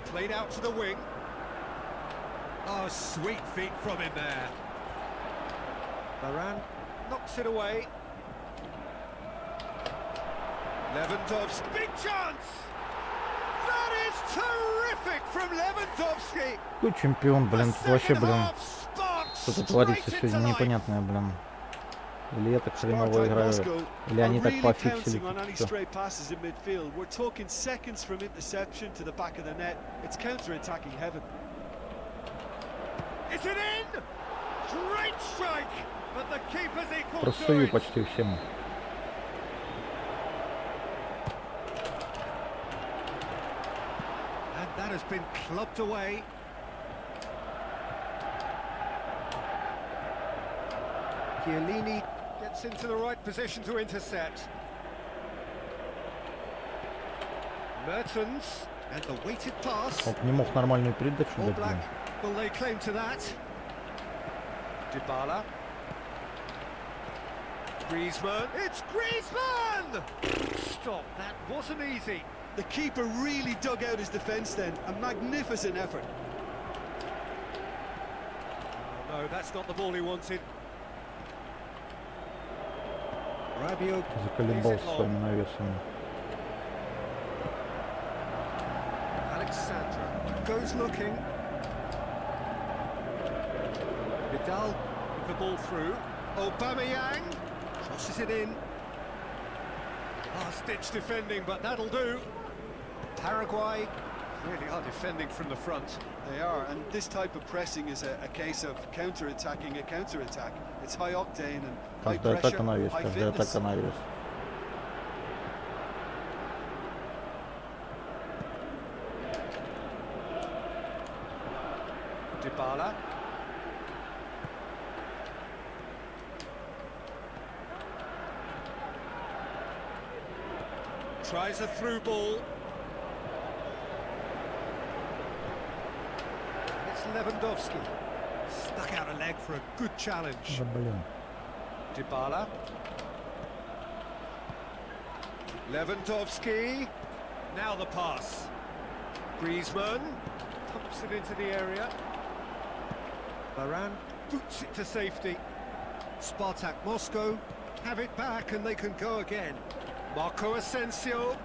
Played out to the wing. Oh, sweet feet from him there. Varane knocks it away. Lewandowski, big chance! That is terrific from Lewandowski! Какой чемпион, блин, тут вообще, блин, что-то творится сегодня непонятное, блин. Или я так хреново играю, или они так пофиксили. Просую почти всем. That has been clubbed away. Chiellini gets into the right position to intercept. Mertens and the weighted pass. Он не мог нормальную передачу All дать. Black will lay claim to that. Dybala. Griezmann. It's Griezmann! Stop, that wasn't easy. The keeper really dug out his defence then. A magnificent effort. No, that's not the ball he wanted. Rabiot Заколебал своими навесами. Alexandra goes looking. Vidal with the ball through. Aubameyang crosses it in. Last-ditch defending, but that'll do. Paraguay really are defending from the front. They are, and this type of pressing is a case of counter-attacking a counter-attack. It's high octane and high pressure, high fitness. Dybala. Tries a through ball. It's Lewandowski. Stuck out a leg for a good challenge. Dybala. Lewandowski. Now the pass. Griezmann pumps it into the area. Varane boots it to safety. Spartak Moscow have it back and they can go again. Marco Asensio.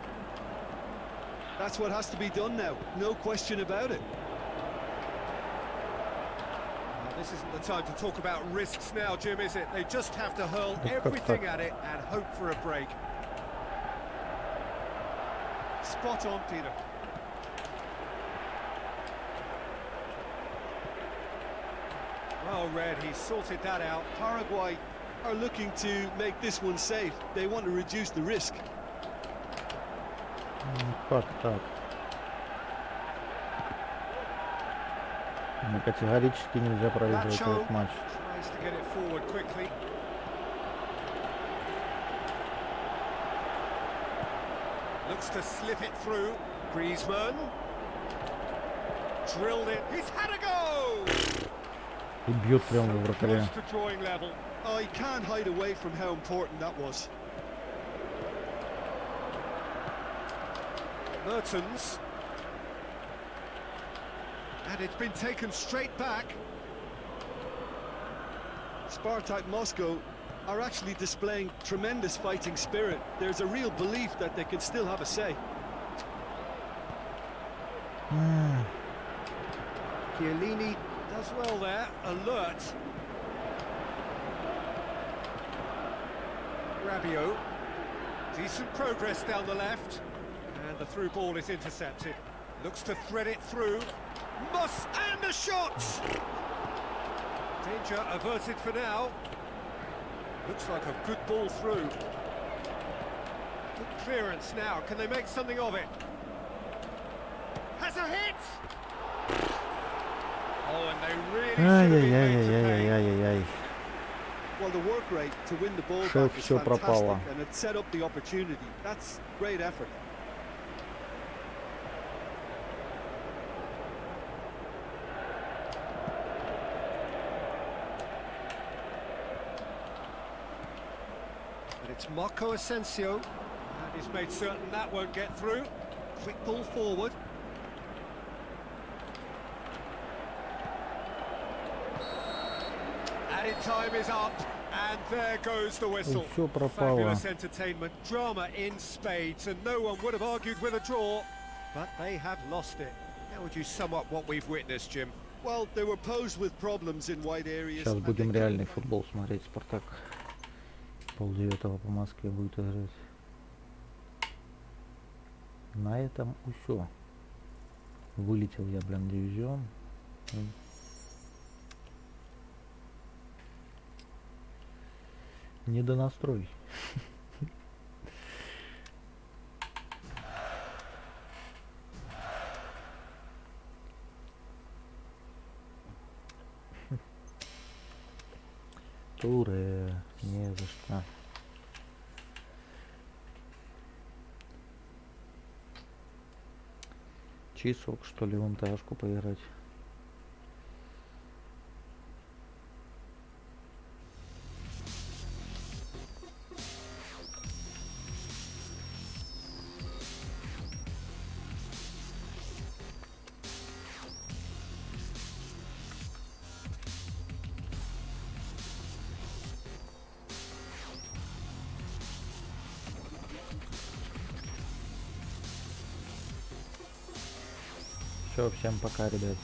That's what has to be done now, no question about it. This isn't the time to talk about risks now, Jim, is it? They just have to hurl everything at it and hope for a break. Spot on, Peter. Well read, he sorted that out. Paraguay are looking to make this one safe. They want to reduce the risk. Как так? Категорически нельзя проигрывать этот матч. Tries to get it forward quickly. Looks to slip it through. Griezmann. Drilled it. He's had a go! И бьет прямо в вратаря. Close to drawing level. I can't hide away from how important that was. Mertens. And it's been taken straight back. Spartak Moscow are actually displaying tremendous fighting spirit. There's a real belief that they can still have a say. Chiellini does well there, alert. Rabiot. Decent progress down the left. And the through ball is intercepted. Looks to thread it through. And a shot! Danger averted for now. Looks like a good ball through. Good clearance now. Can they make something of it? Has a hit! Oh, and they really should have been made to pay. Well, the work rate to win the ball back is fantastic, and it set up the opportunity. That's great effort. And it's Marco Asensio, and he's made certain that won't get through. Quick ball forward. Added time is up, and there goes the whistle. Всё пропало. Fabulous entertainment, drama in spades, and no one would have argued with a draw, but they have lost it. How would you sum up what we've witnessed, Jim? Well, they were posed with problems in wide areas. Сейчас будем реальный футбол смотреть. Спартак 8:30 по Москве будет играть. На этом усё. Вылетел я, блин, дивизион. Недонастрой. Туре, не за что. Часок, что ли, в МТАшку поиграть. Все, всем пока, ребят.